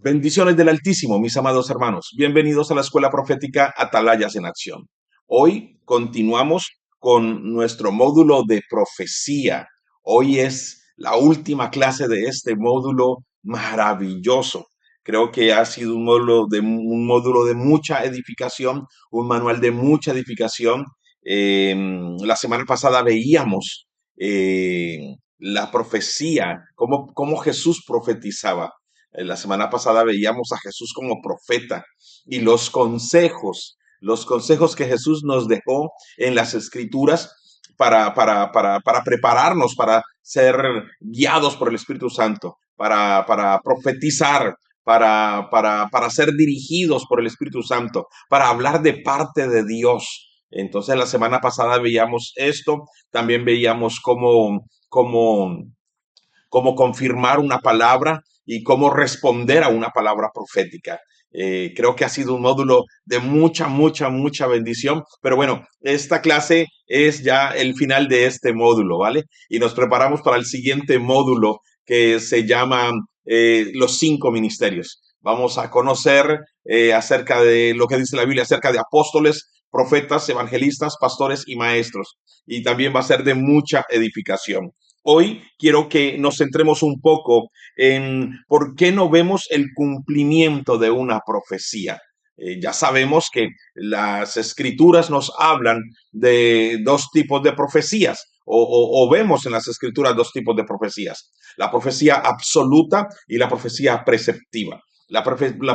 Bendiciones del Altísimo, mis amados hermanos. Bienvenidos a la Escuela Profética Atalayas en Acción. Hoy continuamos con nuestro módulo de profecía. Hoy es la última clase de este módulo maravilloso. Creo que ha sido un módulo de mucha edificación, un manual de mucha edificación. La semana pasada veíamos la profecía, cómo Jesús profetizaba. La semana pasada veíamos a Jesús como profeta y los consejos que Jesús nos dejó en las Escrituras para prepararnos, para ser guiados por el Espíritu Santo, para profetizar, para ser dirigidos por el Espíritu Santo, para hablar de parte de Dios. Entonces, la semana pasada veíamos esto, también veíamos cómo confirmar una palabra y cómo responder a una palabra profética. Creo que ha sido un módulo de mucha bendición, pero bueno, esta clase es ya el final de este módulo, ¿vale? Y nos preparamos para el siguiente módulo que se llama los 5 ministerios. Vamos a conocer acerca de lo que dice la Biblia, acerca de apóstoles, profetas, evangelistas, pastores y maestros. Y también va a ser de mucha edificación. Hoy quiero que nos centremos un poco en por qué no vemos el cumplimiento de una profecía. Ya sabemos que las escrituras nos hablan de dos tipos de profecías, o vemos en las escrituras dos tipos de profecías: la profecía absoluta y la profecía preceptiva. La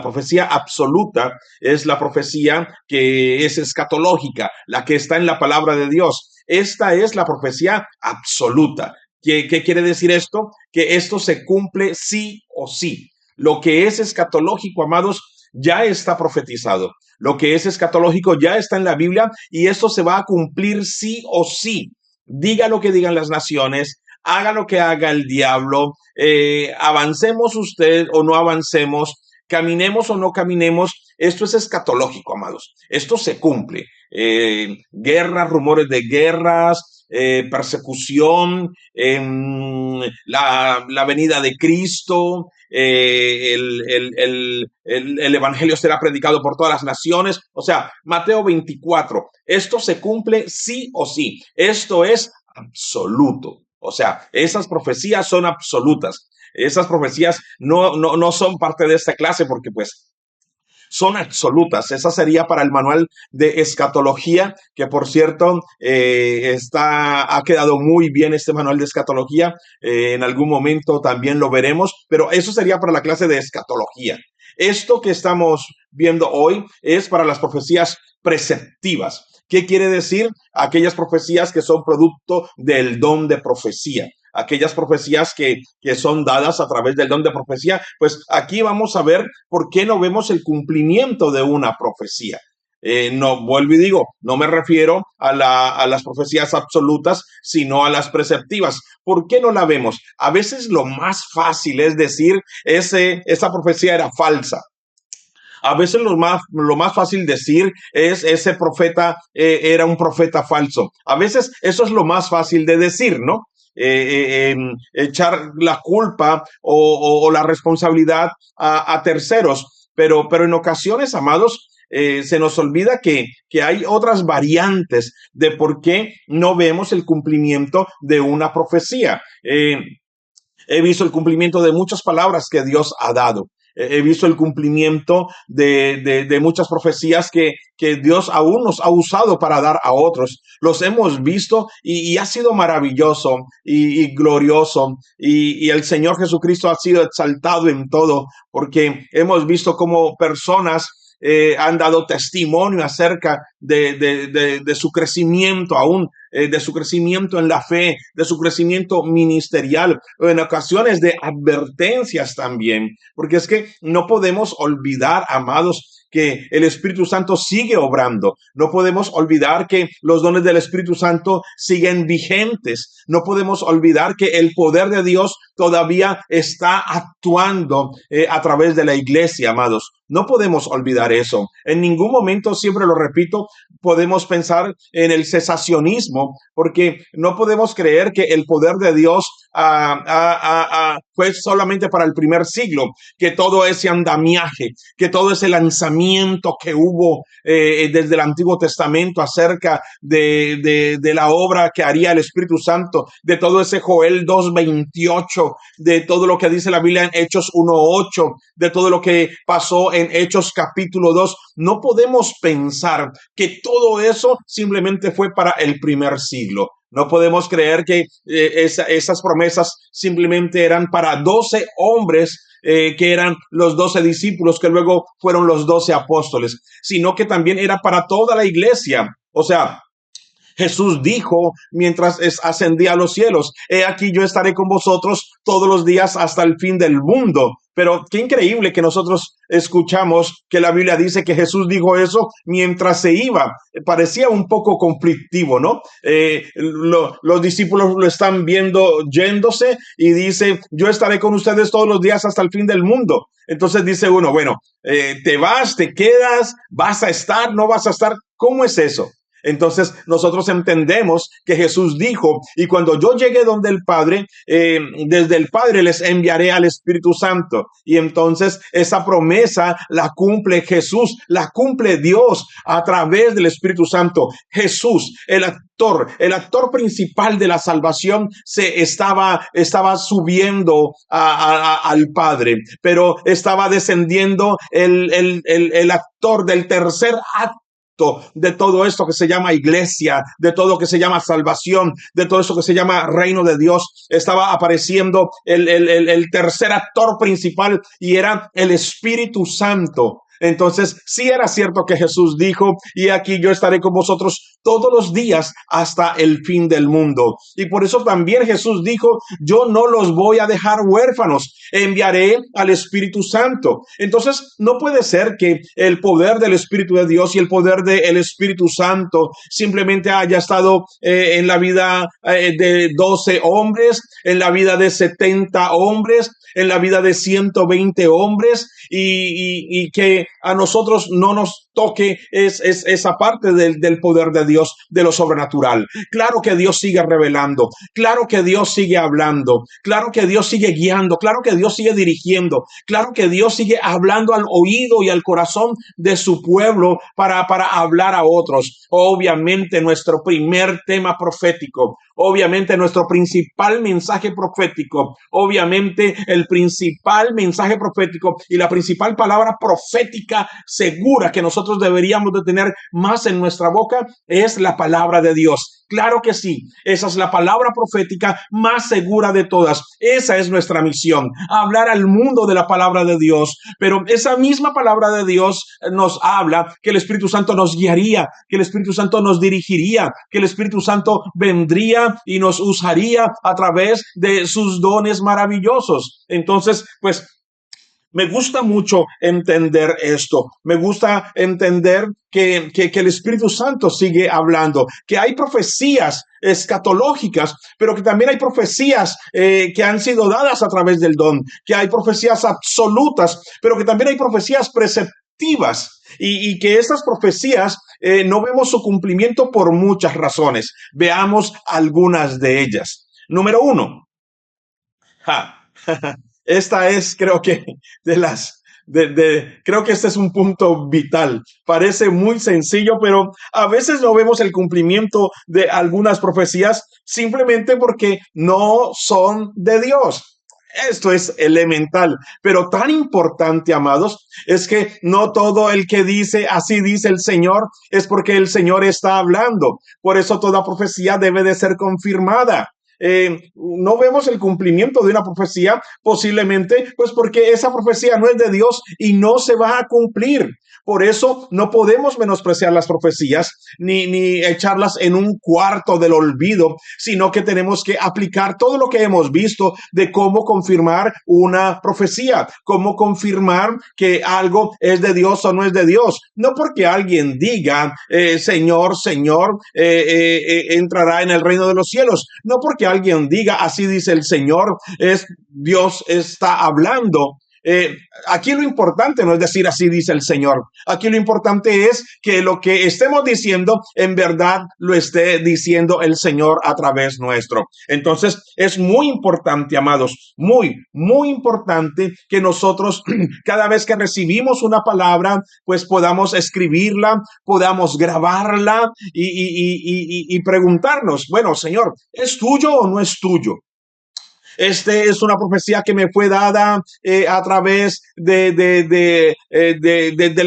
profecía absoluta es la profecía que es escatológica, la que está en la palabra de Dios. Esta es la profecía absoluta. ¿Qué quiere decir esto? Que esto se cumple sí o sí. Lo que es escatológico, amados, ya está profetizado. Lo que es escatológico ya está en la Biblia y esto se va a cumplir sí o sí. Diga lo que digan las naciones, haga lo que haga el diablo, avancemos usted o no avancemos, caminemos o no caminemos, esto es escatológico, amados. Esto se cumple. Guerras, rumores de guerras, persecución, la venida de Cristo, el evangelio será predicado por todas las naciones. O sea, Mateo 24, esto se cumple sí o sí. Esto es absoluto. O sea, esas profecías son absolutas. Esas profecías no son parte de esta clase porque pues son absolutas. Esa sería para el manual de escatología, que por cierto ha quedado muy bien este manual de escatología. En algún momento también lo veremos, pero eso sería para la clase de escatología. Esto que estamos viendo hoy es para las profecías preceptivas. ¿Qué quiere decir? Aquellas profecías que son producto del don de profecía. Aquellas profecías que son dadas a través del don de profecía, pues aquí vamos a ver por qué no vemos el cumplimiento de una profecía. No, vuelvo y digo, no me refiero a las profecías absolutas, sino a las preceptivas. ¿Por qué no la vemos? A veces lo más fácil es decir, esa profecía era falsa. A veces lo más fácil decir es ese profeta era un profeta falso. A veces eso es lo más fácil de decir, ¿no? Echar la culpa o la responsabilidad a terceros. Pero en ocasiones, amados, se nos olvida que hay otras variantes de por qué no vemos el cumplimiento de una profecía. He visto el cumplimiento de muchas palabras que Dios ha dado. He visto el cumplimiento de muchas profecías que Dios aún nos ha usado para dar a otros. Los hemos visto y ha sido maravilloso y glorioso. Y el Señor Jesucristo ha sido exaltado en todo, porque hemos visto cómo personas han dado testimonio acerca de su crecimiento aún, de su crecimiento en la fe, de su crecimiento ministerial, en ocasiones de advertencias también, porque es que no podemos olvidar, amados, que el Espíritu Santo sigue obrando. No podemos olvidar que los dones del Espíritu Santo siguen vigentes. No podemos olvidar que el poder de Dios todavía está actuando a través de la iglesia, amados. No podemos olvidar eso. En ningún momento, siempre lo repito, podemos pensar en el cesacionismo, porque no podemos creer que el poder de Dios fue solamente para el primer siglo, que todo ese andamiaje, que todo ese lanzamiento que hubo desde el Antiguo Testamento acerca de la obra que haría el Espíritu Santo, de todo ese Joel 2:28, de todo lo que dice la Biblia en Hechos 1:8, de todo lo que pasó en Hechos capítulo 2, no podemos pensar que todo eso simplemente fue para el primer siglo. No podemos creer que esas promesas simplemente eran para 12 hombres que eran los 12 discípulos que luego fueron los 12 apóstoles, sino que también era para toda la iglesia. O sea, Jesús dijo mientras ascendía a los cielos, he aquí yo estaré con vosotros todos los días hasta el fin del mundo. Pero qué increíble que nosotros escuchamos que la Biblia dice que Jesús dijo eso mientras se iba. Parecía un poco conflictivo, ¿no? Los discípulos lo están viendo yéndose y dice, yo estaré con ustedes todos los días hasta el fin del mundo. Entonces dice uno, bueno, te vas, te quedas, vas a estar, no vas a estar. ¿Cómo es eso? Entonces nosotros entendemos que Jesús dijo, y cuando yo llegue donde el Padre, desde el Padre les enviaré al Espíritu Santo. Y entonces esa promesa la cumple Jesús, la cumple Dios a través del Espíritu Santo. Jesús, el actor principal de la salvación, se estaba subiendo al Padre, pero estaba descendiendo el actor del tercer acto de todo esto que se llama iglesia, de todo lo que se llama salvación, de todo esto que se llama reino de Dios. Estaba apareciendo el tercer actor principal y era el Espíritu Santo. Entonces, sí era cierto que Jesús dijo, y aquí yo estaré con vosotros todos los días hasta el fin del mundo. Y por eso también Jesús dijo, yo no los voy a dejar huérfanos, enviaré al Espíritu Santo. Entonces, no puede ser que el poder del Espíritu de Dios y el poder del Espíritu Santo simplemente haya estado en la vida de 12 hombres, en la vida de 70 hombres, en la vida de 120 hombres y que a nosotros no nos toque esa parte del poder de Dios, de lo sobrenatural. Claro que Dios sigue revelando, claro que Dios sigue hablando, claro que Dios sigue guiando, claro que Dios sigue dirigiendo, claro que Dios sigue hablando al oído y al corazón de su pueblo para hablar a otros. Obviamente nuestro primer tema profético, obviamente nuestro principal mensaje profético, obviamente el principal mensaje profético y la principal palabra profética segura que nosotros deberíamos de tener más en nuestra boca es la palabra de Dios. Claro que sí, esa es la palabra profética más segura de todas. Esa es nuestra misión, hablar al mundo de la palabra de Dios. Pero esa misma palabra de Dios nos habla que el Espíritu Santo nos guiaría, que el Espíritu Santo nos dirigiría, que el Espíritu Santo vendría y nos usaría a través de sus dones maravillosos. Entonces, pues, me gusta mucho entender esto. Me gusta entender que el Espíritu Santo sigue hablando, que hay profecías escatológicas, pero que también hay profecías que han sido dadas a través del don, que hay profecías absolutas, pero que también hay profecías preceptivas y que estas profecías no vemos su cumplimiento por muchas razones. Veamos algunas de ellas. Número uno. Esta es, creo que, creo que este es un punto vital. Parece muy sencillo, pero a veces no vemos el cumplimiento de algunas profecías simplemente porque no son de Dios. Esto es elemental, pero tan importante, amados, es que no todo el que dice así dice el Señor es porque el Señor está hablando. Por eso toda profecía debe de ser confirmada. No vemos el cumplimiento de una profecía posiblemente pues porque esa profecía no es de Dios y no se va a cumplir. Por eso no podemos menospreciar las profecías ni echarlas en un cuarto del olvido, sino que tenemos que aplicar todo lo que hemos visto de cómo confirmar una profecía, cómo confirmar que algo es de Dios o no es de Dios. No porque alguien diga, Señor, Señor, entrará en el reino de los cielos. No porque alguien diga, así dice el Señor, es Dios está hablando. Eh, Aquí lo importante no es decir así dice el Señor. Aquí lo importante es que lo que estemos diciendo en verdad lo esté diciendo el Señor a través nuestro. Entonces es muy importante, amados, muy importante que nosotros cada vez que recibimos una palabra, pues podamos escribirla, podamos grabarla y preguntarnos, bueno, Señor, ¿es tuyo o no es tuyo? Este es una profecía que me fue dada a través del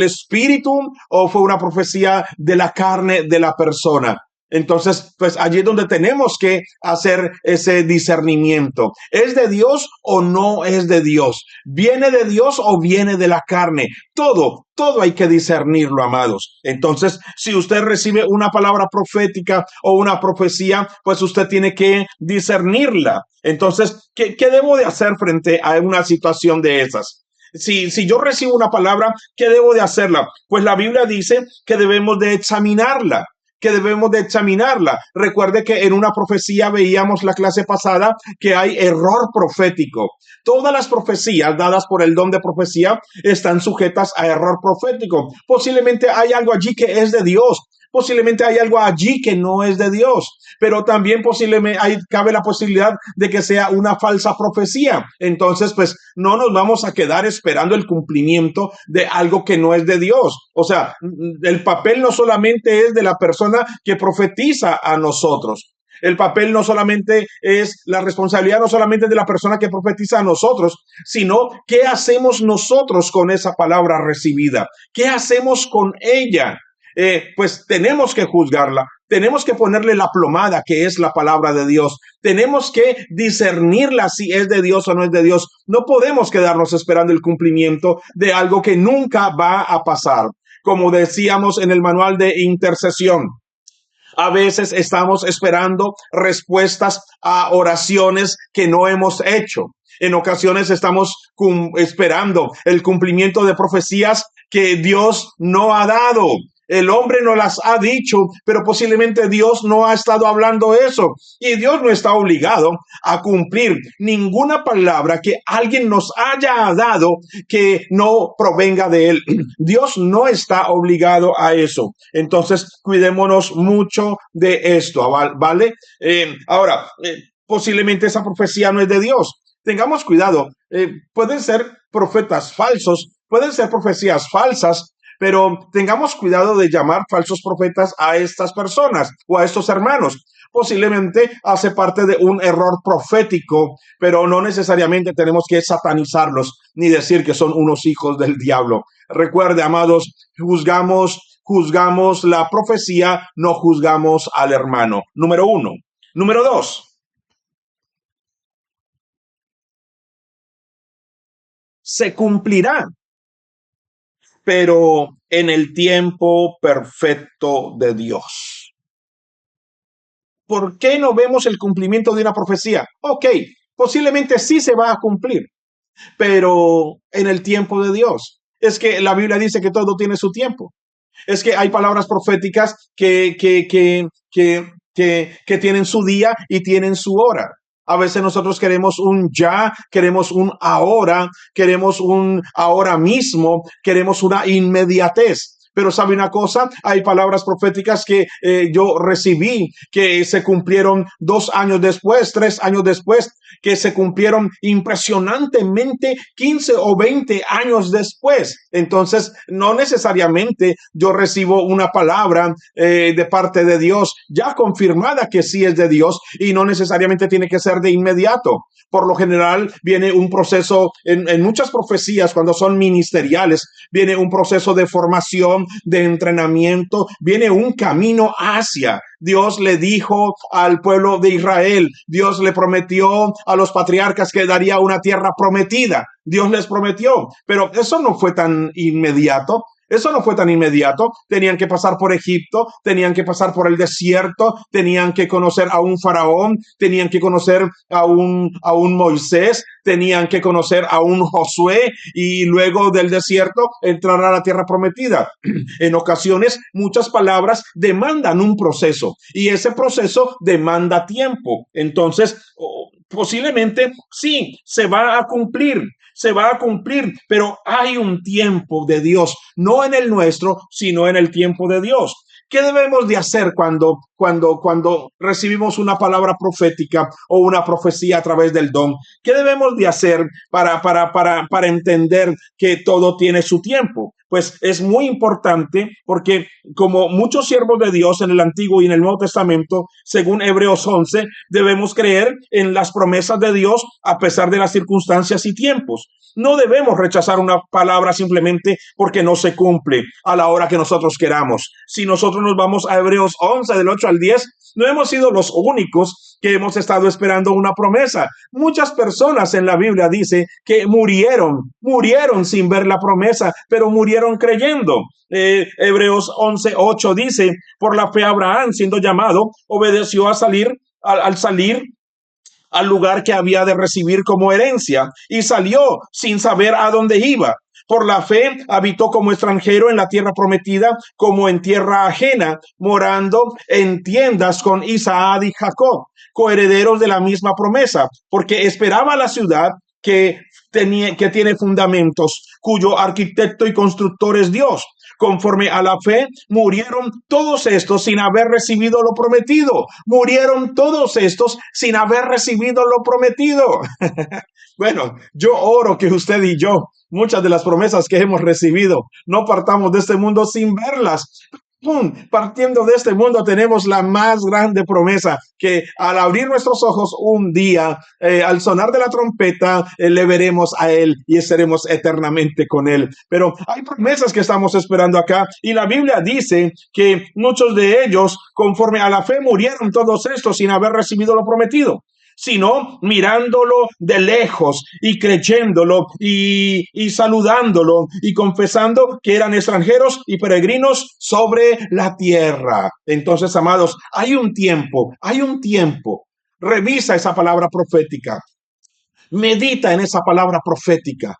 espíritu, o fue una profecía de la carne de la persona. Entonces, pues allí es donde tenemos que hacer ese discernimiento. ¿Es de Dios o no es de Dios? ¿Viene de Dios o viene de la carne? Todo hay que discernirlo, amados. Entonces, si usted recibe una palabra profética o una profecía, pues usted tiene que discernirla. Entonces, ¿qué debo de hacer frente a una situación de esas? Si yo recibo una palabra, ¿qué debo de hacerla? Pues la Biblia dice que debemos de examinarla. Recuerde que en una profecía veíamos la clase pasada que hay error profético. Todas las profecías dadas por el don de profecía están sujetas a error profético. Posiblemente hay algo allí que es de Dios. Posiblemente hay algo allí que no es de Dios, pero también posiblemente cabe la posibilidad de que sea una falsa profecía. Entonces, pues no nos vamos a quedar esperando el cumplimiento de algo que no es de Dios. O sea, el papel no solamente es de la persona que profetiza a nosotros. El papel no solamente es la responsabilidad, no solamente de la persona que profetiza a nosotros, sino qué hacemos nosotros con esa palabra recibida. ¿Qué hacemos con ella? Pues tenemos que juzgarla, tenemos que ponerle la plomada que es la palabra de Dios, tenemos que discernirla si es de Dios o no es de Dios. No podemos quedarnos esperando el cumplimiento de algo que nunca va a pasar. Como decíamos en el manual de intercesión, a veces estamos esperando respuestas a oraciones que no hemos hecho. En ocasiones estamos esperando el cumplimiento de profecías que Dios no ha dado. El hombre no las ha dicho, pero posiblemente Dios no ha estado hablando eso. Y Dios no está obligado a cumplir ninguna palabra que alguien nos haya dado que no provenga de él. Dios no está obligado a eso. Entonces, cuidémonos mucho de esto, ¿vale? Ahora, posiblemente esa profecía no es de Dios. Tengamos cuidado. Pueden ser profetas falsos, pueden ser profecías falsas, pero tengamos cuidado de llamar falsos profetas a estas personas o a estos hermanos. Posiblemente hace parte de un error profético, pero no necesariamente tenemos que satanizarlos ni decir que son unos hijos del diablo. Recuerde, amados, juzgamos la profecía, no juzgamos al hermano. Número 1. Número 2. Se cumplirá, pero en el tiempo perfecto de Dios. ¿Por qué no vemos el cumplimiento de una profecía? Ok, posiblemente sí se va a cumplir, pero en el tiempo de Dios. Es que la Biblia dice que todo tiene su tiempo. Es que hay palabras proféticas que tienen su día y tienen su hora. A veces nosotros queremos un ya, queremos un ahora, queremos un ahora mismo, queremos una inmediatez. Pero sabe una cosa, hay palabras proféticas que yo recibí que se cumplieron 2 años después, 3 años después, que se cumplieron impresionantemente 15 o 20 años después. Entonces, no necesariamente yo recibo una palabra de parte de Dios ya confirmada que sí es de Dios, y no necesariamente tiene que ser de inmediato. Por lo general viene un proceso, en muchas profecías cuando son ministeriales, viene un proceso de formación, de entrenamiento, viene un camino hacia. Dios le dijo al pueblo de Israel, Dios le prometió a los patriarcas que daría una tierra prometida. Dios les prometió, pero eso no fue tan inmediato. Eso no fue tan inmediato. Tenían que pasar por Egipto, tenían que pasar por el desierto, tenían que conocer a un faraón, tenían que conocer a un Moisés, tenían que conocer a un Josué, y luego del desierto entrar a la tierra prometida. En ocasiones, muchas palabras demandan un proceso, y ese proceso demanda tiempo. Entonces, Posiblemente sí, se va a cumplir, pero hay un tiempo de Dios, no en el nuestro, sino en el tiempo de Dios. ¿Qué debemos de hacer cuando recibimos una palabra profética o una profecía a través del don? ¿Qué debemos de hacer para entender que todo tiene su tiempo? Pues es muy importante porque como muchos siervos de Dios en el Antiguo y en el Nuevo Testamento, según Hebreos 11, debemos creer en las promesas de Dios a pesar de las circunstancias y tiempos. No debemos rechazar una palabra simplemente porque no se cumple a la hora que nosotros queramos. Si nosotros nos vamos a Hebreos 11, del 8 al 10, no hemos sido los únicos que hemos estado esperando una promesa. Muchas personas en la Biblia dice que murieron sin ver la promesa, pero murieron creyendo. Hebreos 11:8 dice, por la fe Abraham, siendo llamado, obedeció al salir al lugar que había de recibir como herencia y salió sin saber a dónde iba. Por la fe habitó como extranjero en la tierra prometida, como en tierra ajena, morando en tiendas con Isaac y Jacob, coherederos de la misma promesa, porque esperaba la ciudad que tiene fundamentos, cuyo arquitecto y constructor es Dios. Conforme a la fe, murieron todos estos sin haber recibido lo prometido. Murieron todos estos sin haber recibido lo prometido. Bueno, yo oro que usted y yo, muchas de las promesas que hemos recibido, no partamos de este mundo sin verlas. ¡Pum! Partiendo de este mundo tenemos la más grande promesa que al abrir nuestros ojos un día, al sonar de la trompeta, le veremos a Él y estaremos eternamente con Él. Pero hay promesas que estamos esperando acá y la Biblia dice que muchos de ellos, conforme a la fe, murieron todos estos sin haber recibido lo prometido, sino mirándolo de lejos y creyéndolo y saludándolo y confesando que eran extranjeros y peregrinos sobre la tierra. Entonces, amados, hay un tiempo. Revisa esa palabra profética. Medita en esa palabra profética.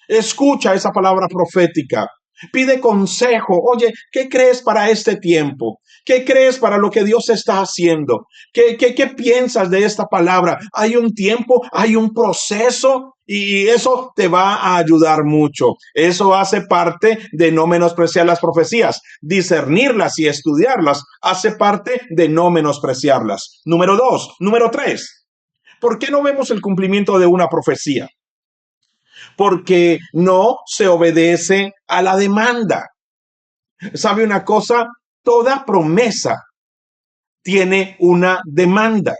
Escucha esa palabra profética. Pide consejo. Oye, ¿qué crees para este tiempo? ¿Qué crees para lo que Dios está haciendo? ¿Qué piensas de esta palabra? Hay un tiempo, hay un proceso y eso te va a ayudar mucho. Eso hace parte de no menospreciar las profecías. Discernirlas y estudiarlas hace parte de no menospreciarlas. Número 3. ¿Por qué no vemos el cumplimiento de una profecía? Porque no se obedece a la demanda. ¿Sabe una cosa? Toda promesa tiene una demanda.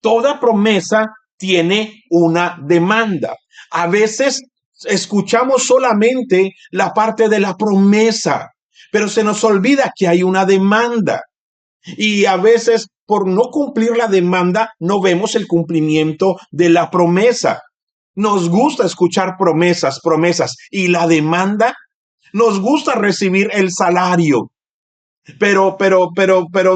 Toda promesa tiene una demanda. A veces escuchamos solamente la parte de la promesa, pero se nos olvida que hay una demanda. Y a veces, por no cumplir la demanda, no vemos el cumplimiento de la promesa. Nos gusta escuchar promesas. Y la demanda, nos gusta recibir el salario, pero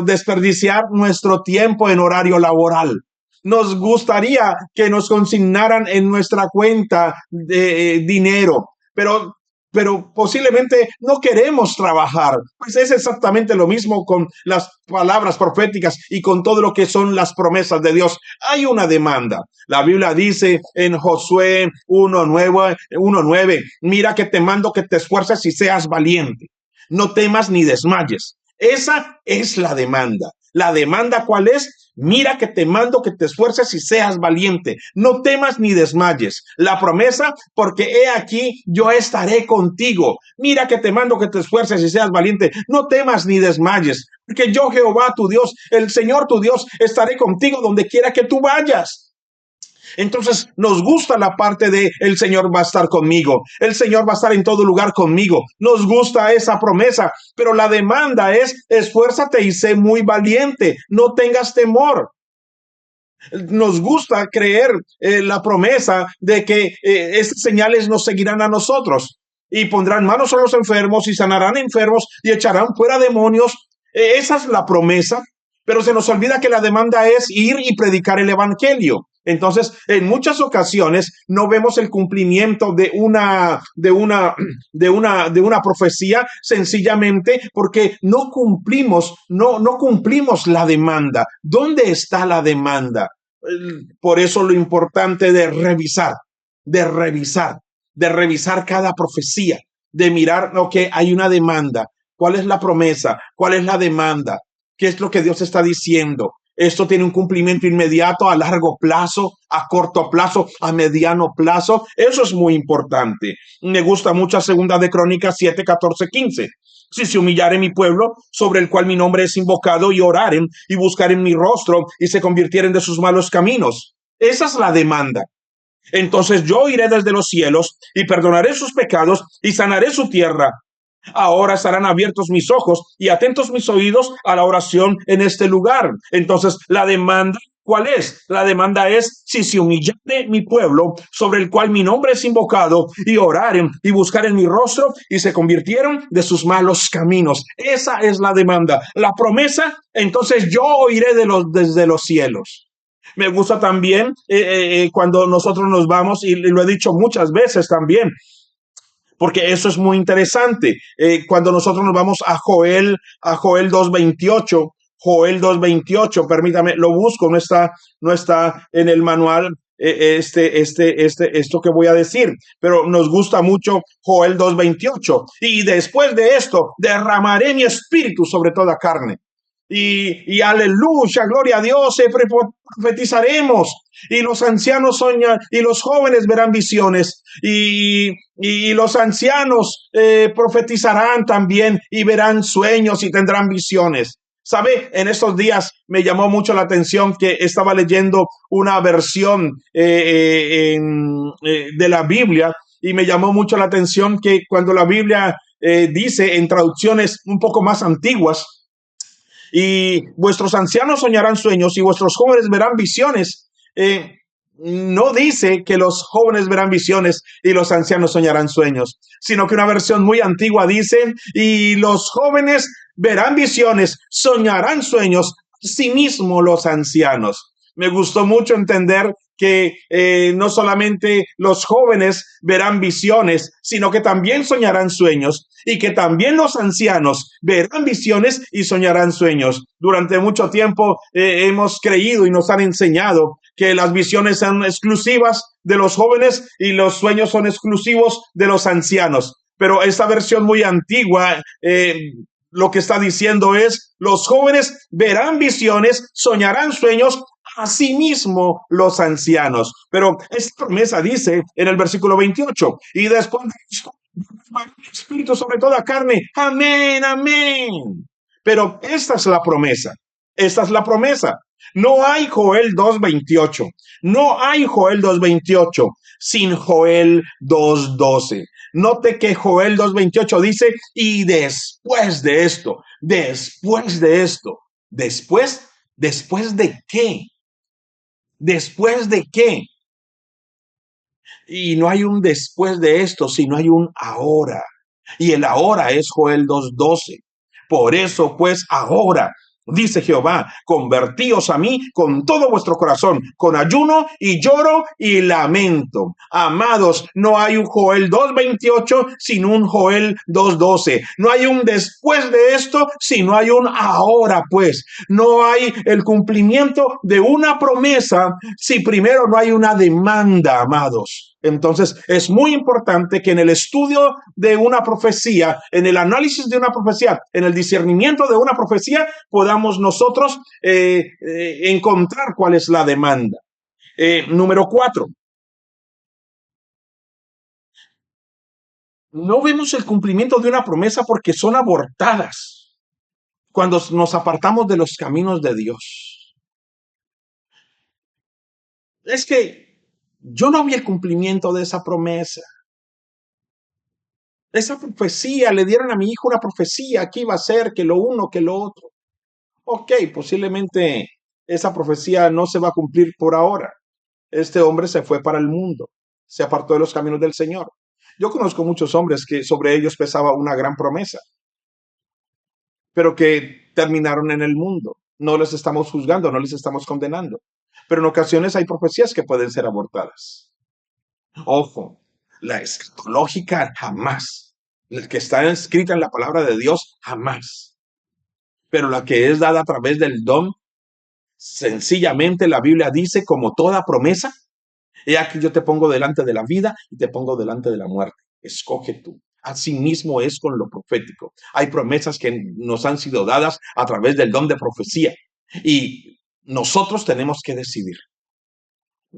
desperdiciar nuestro tiempo en horario laboral. Nos gustaría que nos consignaran en nuestra cuenta de dinero, pero posiblemente no queremos trabajar. Pues es exactamente lo mismo con las palabras proféticas y con todo lo que son las promesas de Dios. Hay una demanda. La Biblia dice en Josué 1:9, mira que te mando que te esfuerces y seas valiente. No temas ni desmayes. Esa es la demanda. ¿La demanda cuál es? Mira que te mando que te esfuerces y seas valiente. No temas ni desmayes. La promesa, porque he aquí, yo estaré contigo. Mira que te mando que te esfuerces y seas valiente. No temas ni desmayes, porque yo, Jehová, tu Dios, el Señor, tu Dios, estaré contigo donde quiera que tú vayas. Entonces nos gusta la parte de el Señor va a estar conmigo, el Señor va a estar en todo lugar conmigo. Nos gusta esa promesa, pero la demanda es esfuérzate y sé muy valiente, no tengas temor. Nos gusta creer la promesa de que estas señales nos seguirán a nosotros y pondrán manos a los enfermos y sanarán enfermos y echarán fuera demonios. Esa es la promesa, pero se nos olvida que la demanda es ir y predicar el evangelio. Entonces, en muchas ocasiones no vemos el cumplimiento de una profecía sencillamente porque no cumplimos la demanda. ¿Dónde está la demanda? Por eso lo importante de revisar, de revisar, de revisar cada profecía, de mirar, ok, hay una demanda. ¿Cuál es la promesa? ¿Cuál es la demanda? ¿Qué es lo que Dios está diciendo? Esto tiene un cumplimiento inmediato, a largo plazo, a corto plazo, a mediano plazo. Eso es muy importante. Me gusta mucho Segunda de Crónicas 7, 14, 15. Si se humillare mi pueblo, sobre el cual mi nombre es invocado, y oraren y buscaren mi rostro y se convirtieren de sus malos caminos. Esa es la demanda. Entonces yo iré desde los cielos y perdonaré sus pecados y sanaré su tierra. Ahora estarán abiertos mis ojos y atentos mis oídos a la oración en este lugar. Entonces, la demanda, ¿cuál es? La demanda es, si se humillare mi pueblo, sobre el cual mi nombre es invocado, y oraren y buscaren mi rostro y se convirtieron de sus malos caminos. Esa es la demanda. La promesa, entonces yo oiré desde los cielos. Me gusta también cuando nosotros nos vamos, y lo he dicho muchas veces también, porque eso es muy interesante. Cuando nosotros nos vamos a Joel 2:28, Joel 2:28, permítame, lo busco, no está en el manual esto que voy a decir, pero nos gusta mucho Joel 2:28. Y después de esto, derramaré mi espíritu sobre toda carne. Y aleluya, gloria a Dios, profetizaremos, y los ancianos soñan, y los jóvenes verán visiones, y los ancianos profetizarán también, y verán sueños y tendrán visiones. ¿Sabe? En estos días me llamó mucho la atención que estaba leyendo una versión de la Biblia, y me llamó mucho la atención que cuando la Biblia dice en traducciones un poco más antiguas, y vuestros ancianos soñarán sueños y vuestros jóvenes verán visiones. No dice que los jóvenes verán visiones y los ancianos soñarán sueños, sino que una versión muy antigua dice, y los jóvenes verán visiones, soñarán sueños, sí mismo los ancianos. Me gustó mucho entender que no solamente los jóvenes verán visiones, sino que también soñarán sueños, y que también los ancianos verán visiones y soñarán sueños. Durante mucho tiempo hemos creído y nos han enseñado que las visiones son exclusivas de los jóvenes y los sueños son exclusivos de los ancianos. Pero esta versión muy antigua lo que está diciendo es, los jóvenes verán visiones, soñarán sueños, asimismo los ancianos. Pero esta promesa dice en el versículo 28, y después de esto, espíritu sobre toda carne. Amén, amén. Pero esta es la promesa. Esta es la promesa. No hay Joel 2:28. No hay Joel 2:28 sin Joel 2:12. Note que Joel 2:28 dice, y después de esto, ¿después de qué? ¿Después de qué? Y no hay un después de esto, sino hay un ahora. Y el ahora es Joel 2:12. Por eso, pues, ahora, dice Jehová, convertíos a mí con todo vuestro corazón, con ayuno y lloro y lamento. Amados, no hay un Joel 2:28, sino un Joel 2:12. No hay un después de esto, sino hay un ahora, pues. No hay el cumplimiento de una promesa si primero no hay una demanda, amados. Entonces, es muy importante que en el estudio de una profecía, en el análisis de una profecía, en el discernimiento de una profecía, podamos nosotros encontrar cuál es la demanda. Número 4. No vemos el cumplimiento de una promesa porque son abortadas cuando nos apartamos de los caminos de Dios. Es que yo no vi el cumplimiento de esa promesa. Esa profecía, le dieron a mi hijo una profecía que iba a ser que lo uno, que lo otro. Ok, posiblemente esa profecía no se va a cumplir por ahora. Este hombre se fue para el mundo, se apartó de los caminos del Señor. Yo conozco muchos hombres que sobre ellos pesaba una gran promesa, pero que terminaron en el mundo. No les estamos juzgando, no les estamos condenando. Pero en ocasiones hay profecías que pueden ser abortadas. Ojo, la escatológica jamás. La que está escrita en la palabra de Dios jamás. Pero la que es dada a través del don Sencillamente la Biblia dice, como toda promesa, he aquí yo te pongo delante de la vida y te pongo delante de la muerte. Escoge tú. Asimismo es con lo profético. Hay promesas que nos han sido dadas a través del don de profecía y nosotros tenemos que decidir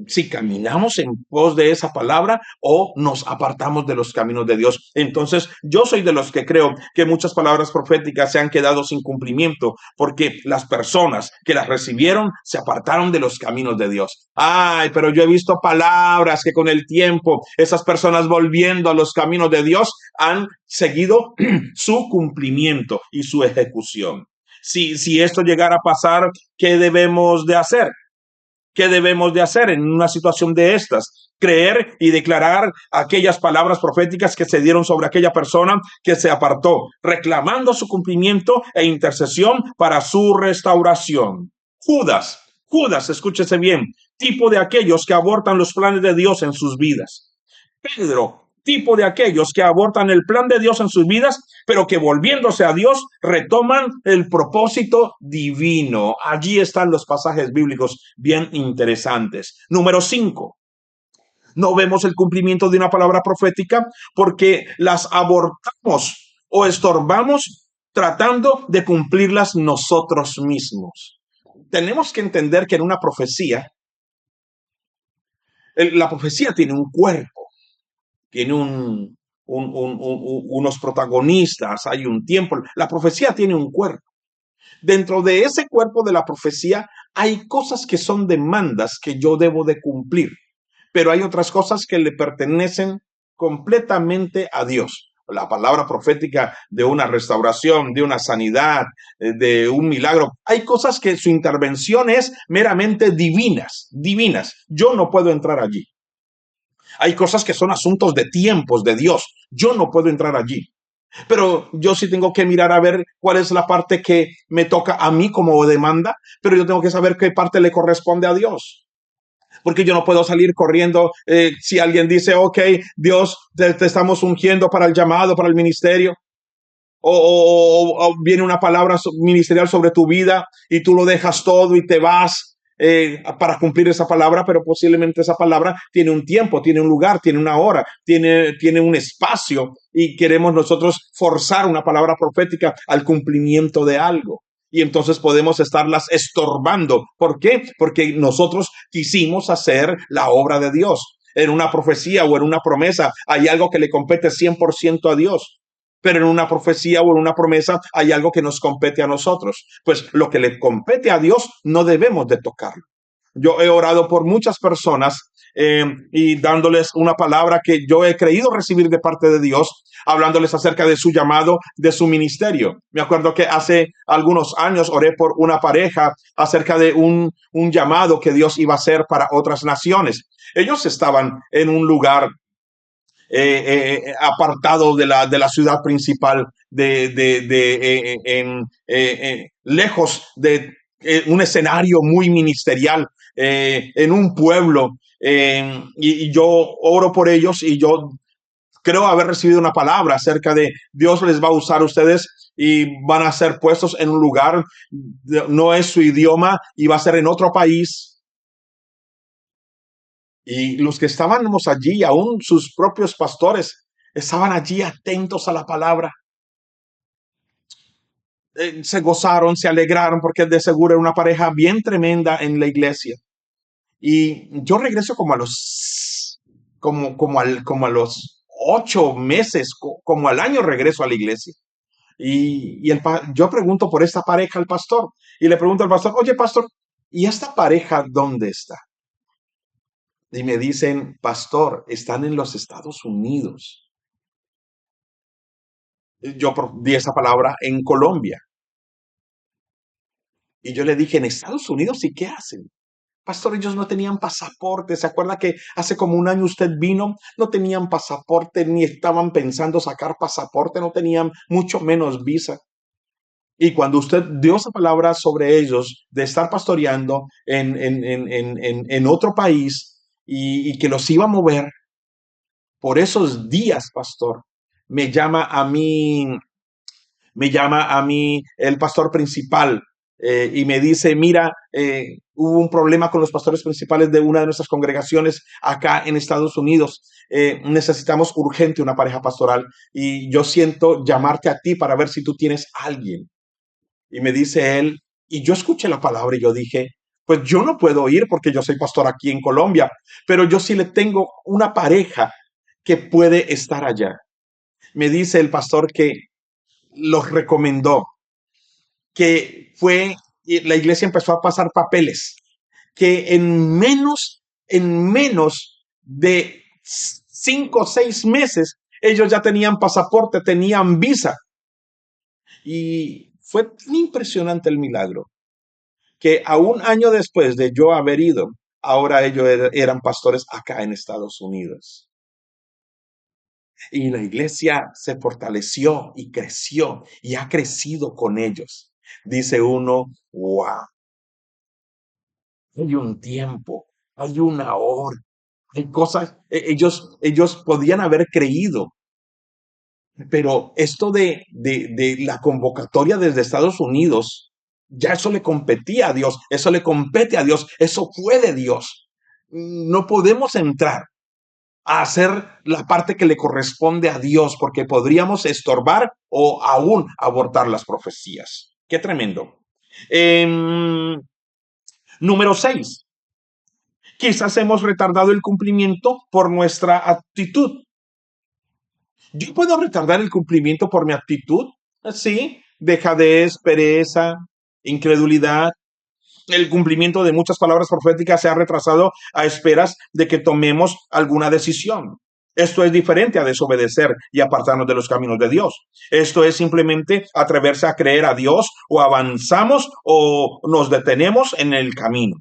si caminamos en pos de esa palabra o nos apartamos de los caminos de Dios. Entonces, yo soy de los que creo que muchas palabras proféticas se han quedado sin cumplimiento porque las personas que las recibieron se apartaron de los caminos de Dios. Ay, pero yo he visto palabras que con el tiempo esas personas volviendo a los caminos de Dios han seguido su cumplimiento y su ejecución. Si esto llegara a pasar, ¿qué debemos de hacer? ¿Qué debemos de hacer en una situación de estas? Creer y declarar aquellas palabras proféticas que se dieron sobre aquella persona que se apartó, reclamando su cumplimiento e intercesión para su restauración. Judas, escúchese bien, tipo de aquellos que abortan los planes de Dios en sus vidas. Pedro, tipo de aquellos que abortan el plan de Dios en sus vidas, pero que volviéndose a Dios retoman el propósito divino. Allí están los pasajes bíblicos bien interesantes. Número 5. No vemos el cumplimiento de una palabra profética porque las abortamos o estorbamos tratando de cumplirlas nosotros mismos. Tenemos que entender que en una profecía, la profecía tiene un cuerpo, tiene unos protagonistas, hay un tiempo. La profecía tiene un cuerpo. Dentro de ese cuerpo de la profecía hay cosas que son demandas que yo debo de cumplir, pero hay otras cosas que le pertenecen completamente a Dios. La palabra profética de una restauración, de una sanidad, de un milagro. Hay cosas que su intervención es meramente divinas. Yo no puedo entrar allí. Hay cosas que son asuntos de tiempos de Dios. Yo no puedo entrar allí. Pero yo sí tengo que mirar a ver cuál es la parte que me toca a mí como demanda, pero yo tengo que saber qué parte le corresponde a Dios. Porque yo no puedo salir corriendo si alguien dice, ok, Dios, te estamos ungiendo para el llamado, para el ministerio. O viene una palabra ministerial sobre tu vida y tú lo dejas todo y te vas para cumplir esa palabra, pero posiblemente esa palabra tiene un tiempo, tiene un lugar, tiene una hora, tiene un espacio y queremos nosotros forzar una palabra profética al cumplimiento de algo. Y entonces podemos estarlas estorbando. ¿Por qué? Porque nosotros quisimos hacer la obra de Dios. En una profecía o en una promesa hay algo que le compete 100% a Dios. Pero en una profecía o en una promesa hay algo que nos compete a nosotros. Pues lo que le compete a Dios no debemos de tocarlo. Yo he orado por muchas personas y dándoles una palabra que yo he creído recibir de parte de Dios, hablándoles acerca de su llamado, de su ministerio. Me acuerdo que hace algunos años oré por una pareja acerca de un llamado que Dios iba a hacer para otras naciones. Ellos estaban en un lugar apartado de la ciudad principal, lejos de un escenario muy ministerial, en un pueblo. Y yo oro por ellos y yo creo haber recibido una palabra acerca de Dios les va a usar a ustedes y van a ser puestos en un lugar, no es su idioma y va a ser en otro país. Y los que estábamos allí, aún sus propios pastores, estaban allí atentos a la palabra. Se gozaron, se alegraron, porque de seguro era una pareja bien tremenda en la iglesia. Y yo regreso como a los, como a los 8 meses, como al año regreso a la iglesia. Yo pregunto por esta pareja al pastor. Y le pregunto al pastor, oye pastor, ¿y esta pareja dónde está? Y me dicen, pastor, están en los Estados Unidos. Yo di esa palabra en Colombia. Y yo le dije, ¿en Estados Unidos? ¿Y qué hacen? Pastor, ellos no tenían pasaporte. ¿Se acuerda que hace como un año usted vino? No tenían pasaporte, ni estaban pensando sacar pasaporte, no tenían mucho menos visa. Y cuando usted dio esa palabra sobre ellos de estar pastoreando en otro país y que los iba a mover por esos días, pastor, me llama a mí el pastor principal y me dice, mira, hubo un problema con los pastores principales de una de nuestras congregaciones acá en Estados Unidos. Necesitamos urgente una pareja pastoral y yo siento llamarte a ti para ver si tú tienes alguien. Y me dice él, y yo escuché la palabra y yo dije, pues yo no puedo ir porque yo soy pastor aquí en Colombia, pero yo sí le tengo una pareja que puede estar allá. Me dice el pastor que los recomendó, que fue, y la iglesia empezó a pasar papeles, que en menos de 5 o 6 meses, ellos ya tenían pasaporte, tenían visa. Y fue impresionante el milagro, que a un año después de yo haber ido, ahora ellos eran pastores acá en Estados Unidos. Y la iglesia se fortaleció y creció y ha crecido con ellos. Dice uno, wow, hay un tiempo, hay una hora, hay cosas, ellos podían haber creído, pero esto de la convocatoria desde Estados Unidos, ya eso le competía a Dios, eso le compete a Dios, eso fue de Dios. No podemos entrar a hacer la parte que le corresponde a Dios, porque podríamos estorbar o aún abortar las profecías. Qué tremendo. Número 6. Quizás hemos retardado el cumplimiento por nuestra actitud. Yo puedo retardar el cumplimiento por mi actitud, sí, dejadez, pereza, incredulidad. El cumplimiento de muchas palabras proféticas se ha retrasado a esperas de que tomemos alguna decisión. Esto es diferente a desobedecer y apartarnos de los caminos de Dios. Esto es simplemente atreverse a creer a Dios, o avanzamos o nos detenemos en el camino.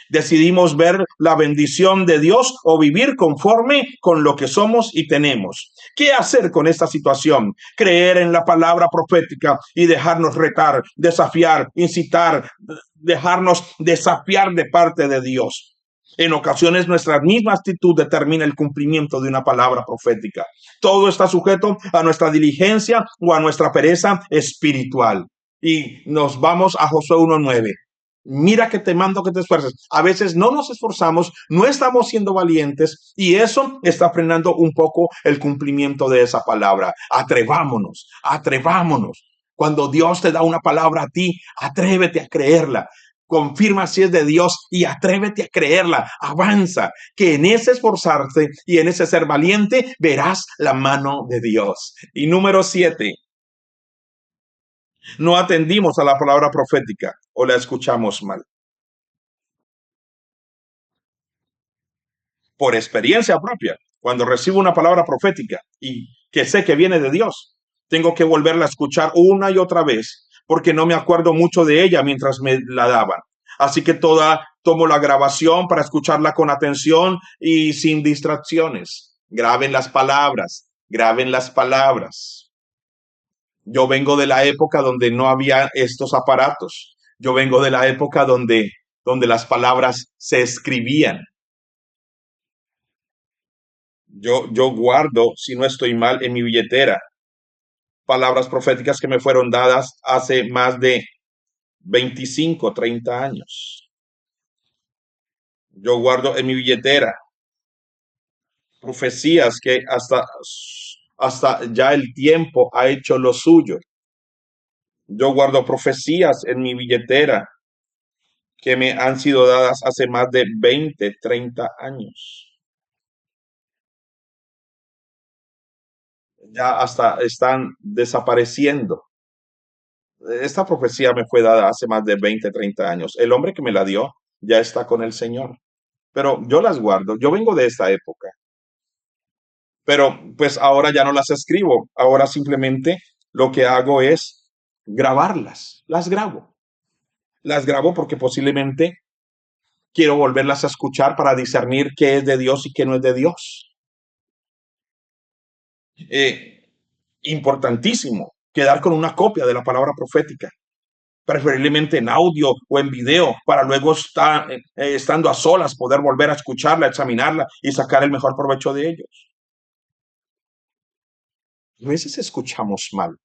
Decidimos ver la bendición de Dios o vivir conforme con lo que somos y tenemos. ¿Qué hacer con esta situación? Creer en la palabra profética y dejarnos retar, desafiar, incitar, dejarnos desafiar de parte de Dios. En ocasiones nuestra misma actitud determina el cumplimiento de una palabra profética. Todo está sujeto a nuestra diligencia o a nuestra pereza espiritual. Y nos vamos a Josué 1:9. Mira que te mando que te esfuerces. A veces no nos esforzamos, no estamos siendo valientes y eso está frenando un poco el cumplimiento de esa palabra. Atrevámonos, atrevámonos. Cuando Dios te da una palabra a ti, atrévete a creerla. Confirma si es de Dios y atrévete a creerla. Avanza, que en ese esforzarte y en ese ser valiente verás la mano de Dios. Y número 7, no atendimos a la palabra profética o la escuchamos mal. Por experiencia propia, cuando recibo una palabra profética y que sé que viene de Dios, tengo que volverla a escuchar una y otra vez porque no me acuerdo mucho de ella mientras me la daban. Así que tomo la grabación para escucharla con atención y sin distracciones. Graben las palabras, graben las palabras. Yo vengo de la época donde no había estos aparatos. Yo vengo de la época donde las palabras se escribían. Yo guardo, si no estoy mal, en mi billetera palabras proféticas que me fueron dadas hace más de 25, 30 años. Yo guardo en mi billetera profecías que hasta ya el tiempo ha hecho lo suyo. Yo guardo profecías en mi billetera que me han sido dadas hace más de 20, 30 años. Ya hasta están desapareciendo. Esta profecía me fue dada hace más de 20, 30 años. El hombre que me la dio ya está con el Señor, pero yo las guardo. Yo vengo de esta época, pero pues ahora ya no las escribo. Ahora simplemente lo que hago es grabarlas. Las grabo. Las grabo porque posiblemente quiero volverlas a escuchar para discernir qué es de Dios y qué no es de Dios. Importantísimo quedar con una copia de la palabra profética, preferiblemente en audio o en video, para luego estando a solas poder volver a escucharla, examinarla y sacar el mejor provecho de ellos. A veces escuchamos mal.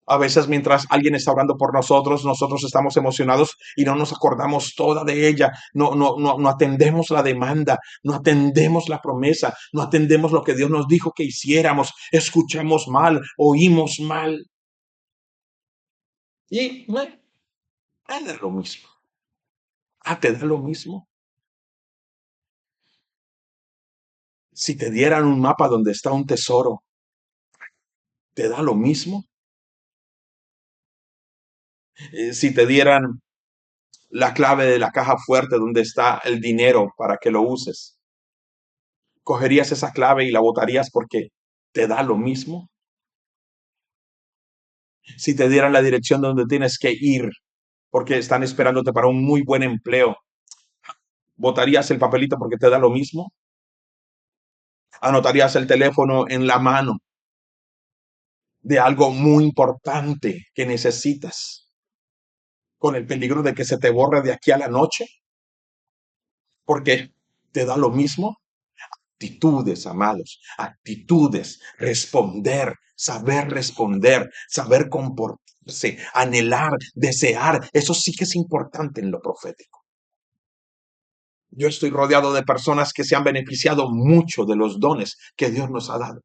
A veces mientras alguien está orando por nosotros, nosotros estamos emocionados y no nos acordamos toda de ella. No atendemos la demanda, no atendemos la promesa, no atendemos lo que Dios nos dijo que hiciéramos. Escuchamos mal, oímos mal. Y te da lo mismo. Te da lo mismo. Si te dieran un mapa donde está un tesoro, te da lo mismo. Si te dieran la clave de la caja fuerte donde está el dinero para que lo uses, ¿cogerías esa clave y la botarías porque te da lo mismo? Si te dieran la dirección donde tienes que ir porque están esperándote para un muy buen empleo, ¿botarías el papelito porque te da lo mismo? ¿Anotarías el teléfono en la mano de algo muy importante que necesitas con el peligro de que se te borre de aquí a la noche porque te da lo mismo? Actitudes, amados, actitudes, responder, saber comportarse, anhelar, desear. Eso sí que es importante en lo profético. Yo estoy rodeado de personas que se han beneficiado mucho de los dones que Dios nos ha dado.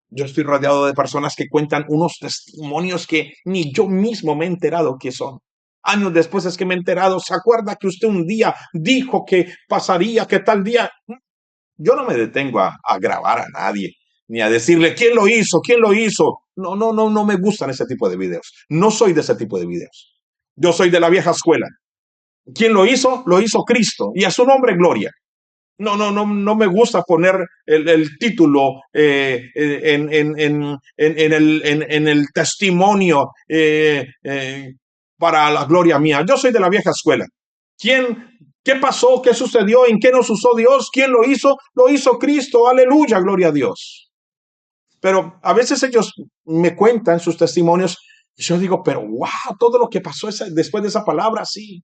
Yo estoy rodeado de personas que cuentan unos testimonios que ni yo mismo me he enterado que son. Años después es que me he enterado. ¿Se acuerda que usted un día dijo que pasaría, que tal día? Yo no me detengo a grabar a nadie, ni a decirle quién lo hizo, quién lo hizo. No me gustan ese tipo de videos. No soy de ese tipo de videos. Yo soy de la vieja escuela. ¿Quién lo hizo? Lo hizo Cristo. Y a su nombre, gloria. No me gusta poner el título en el testimonio para la gloria mía. Yo soy de la vieja escuela. ¿Quién, qué pasó? ¿Qué sucedió? ¿En qué nos usó Dios? ¿Quién lo hizo? Lo hizo Cristo. Aleluya, gloria a Dios. Pero a veces ellos me cuentan sus testimonios y yo digo, pero wow, todo lo que pasó después de esa palabra, sí.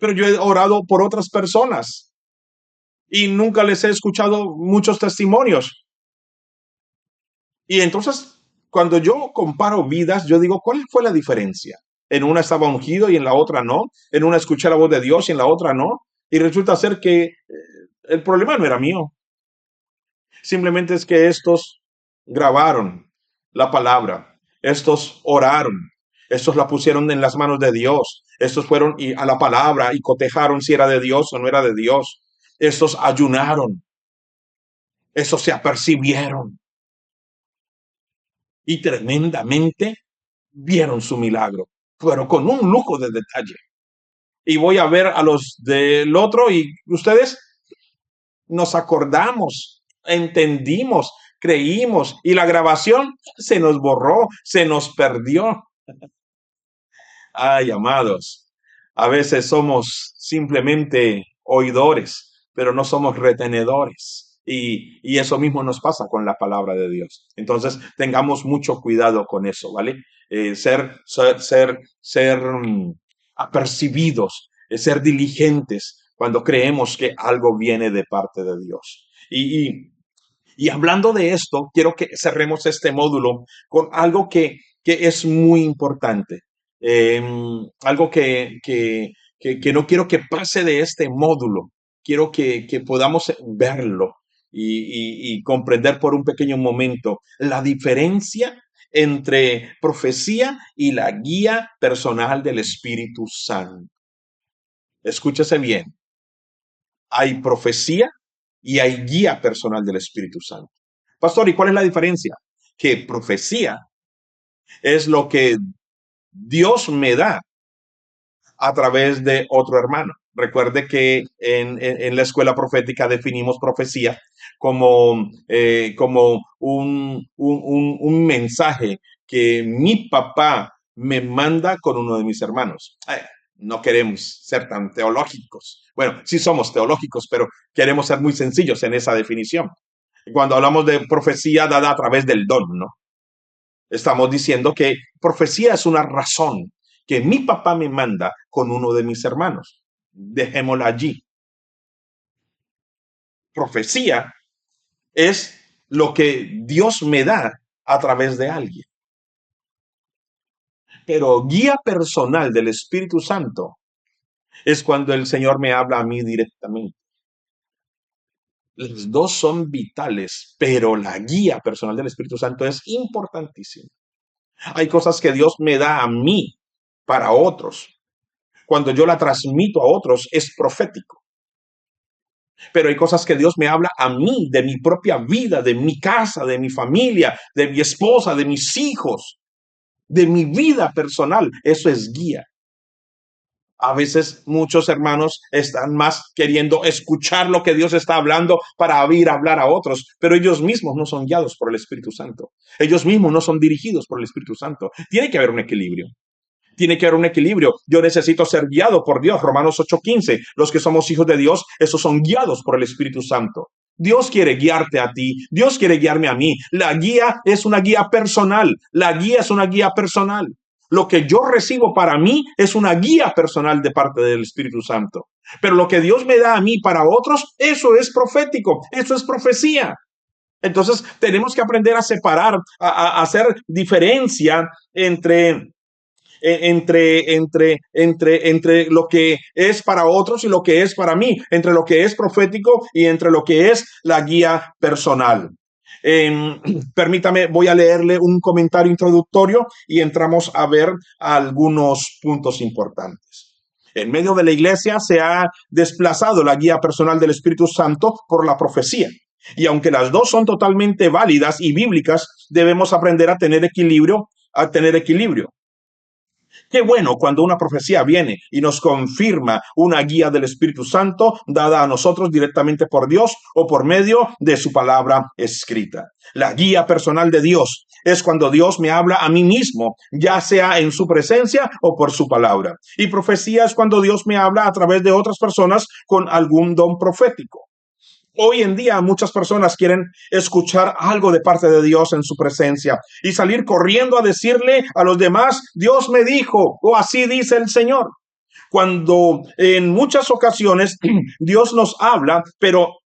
Pero yo he orado por otras personas y nunca les he escuchado muchos testimonios. Y entonces, cuando yo comparo vidas, yo digo, ¿cuál fue la diferencia? En una estaba ungido y en la otra no. En una escuché la voz de Dios y en la otra no. Y resulta ser que el problema no era mío. Simplemente es que estos grabaron la palabra. Estos oraron. Estos la pusieron en las manos de Dios. Estos fueron a la palabra y cotejaron si era de Dios o no era de Dios. Estos ayunaron. Estos se apercibieron y tremendamente vieron su milagro, pero con un lujo de detalle. Y voy a ver a los del otro y ustedes nos acordamos, entendimos, creímos y la grabación se nos borró, se nos perdió. Ay, amados, a veces somos simplemente oidores, pero no somos retenedores. Y eso mismo nos pasa con la palabra de Dios. Entonces, tengamos mucho cuidado con eso, ¿vale? Ser apercibidos, ser diligentes cuando creemos que algo viene de parte de Dios. Y hablando de esto, quiero que cerremos este módulo con algo que es muy importante. Eh, Algo que no quiero que pase de este módulo. Quiero que podamos verlo y comprender por un pequeño momento la diferencia entre profecía y la guía personal del Espíritu Santo. Escúchese bien. Hay profecía y hay guía personal del Espíritu Santo. Pastor, ¿y cuál es la diferencia? Que profecía es lo que Dios me da a través de otro hermano. Recuerde que en la escuela profética definimos profecía como un mensaje que mi papá me manda con uno de mis hermanos. No queremos ser tan teológicos. Bueno, sí somos teológicos, pero queremos ser muy sencillos en esa definición. Cuando hablamos de profecía dada a través del don, ¿no? Estamos diciendo que profecía es una razón que mi papá me manda con uno de mis hermanos. Dejémosla allí. Profecía es lo que Dios me da a través de alguien. Pero guía personal del Espíritu Santo es cuando el Señor me habla a mí directamente. Las dos son vitales, pero la guía personal del Espíritu Santo es importantísima. Hay cosas que Dios me da a mí para otros. Cuando yo la transmito a otros es profético. Pero hay cosas que Dios me habla a mí, de mi propia vida, de mi casa, de mi familia, de mi esposa, de mis hijos, de mi vida personal. Eso es guía. A veces muchos hermanos están más queriendo escuchar lo que Dios está hablando para oír hablar a otros, pero ellos mismos no son guiados por el Espíritu Santo. Ellos mismos no son dirigidos por el Espíritu Santo. Tiene que haber un equilibrio. Tiene que haber un equilibrio. Yo necesito ser guiado por Dios. Romanos 8:15. Los que somos hijos de Dios, esos son guiados por el Espíritu Santo. Dios quiere guiarte a ti. Dios quiere guiarme a mí. La guía es una guía personal. La guía es una guía personal. Lo que yo recibo para mí es una guía personal de parte del Espíritu Santo. Pero lo que Dios me da a mí para otros, eso es profético. Eso es profecía. Entonces tenemos que aprender a separar, a hacer diferencia entre lo que es para otros y lo que es para mí, entre lo que es profético y entre lo que es la guía personal. Permítame, voy a leerle un comentario introductorio y entramos a ver algunos puntos importantes. En medio de la iglesia se ha desplazado la guía personal del Espíritu Santo por la profecía. Y aunque las dos son totalmente válidas y bíblicas, debemos aprender a tener equilibrio. Qué bueno cuando una profecía viene y nos confirma una guía del Espíritu Santo dada a nosotros directamente por Dios o por medio de su palabra escrita. La guía personal de Dios es cuando Dios me habla a mí mismo, ya sea en su presencia o por su palabra. Y profecía es cuando Dios me habla a través de otras personas con algún don profético. Hoy en día muchas personas quieren escuchar algo de parte de Dios en su presencia y salir corriendo a decirle a los demás, Dios me dijo, o así dice el Señor. Cuando en muchas ocasiones Dios nos habla, pero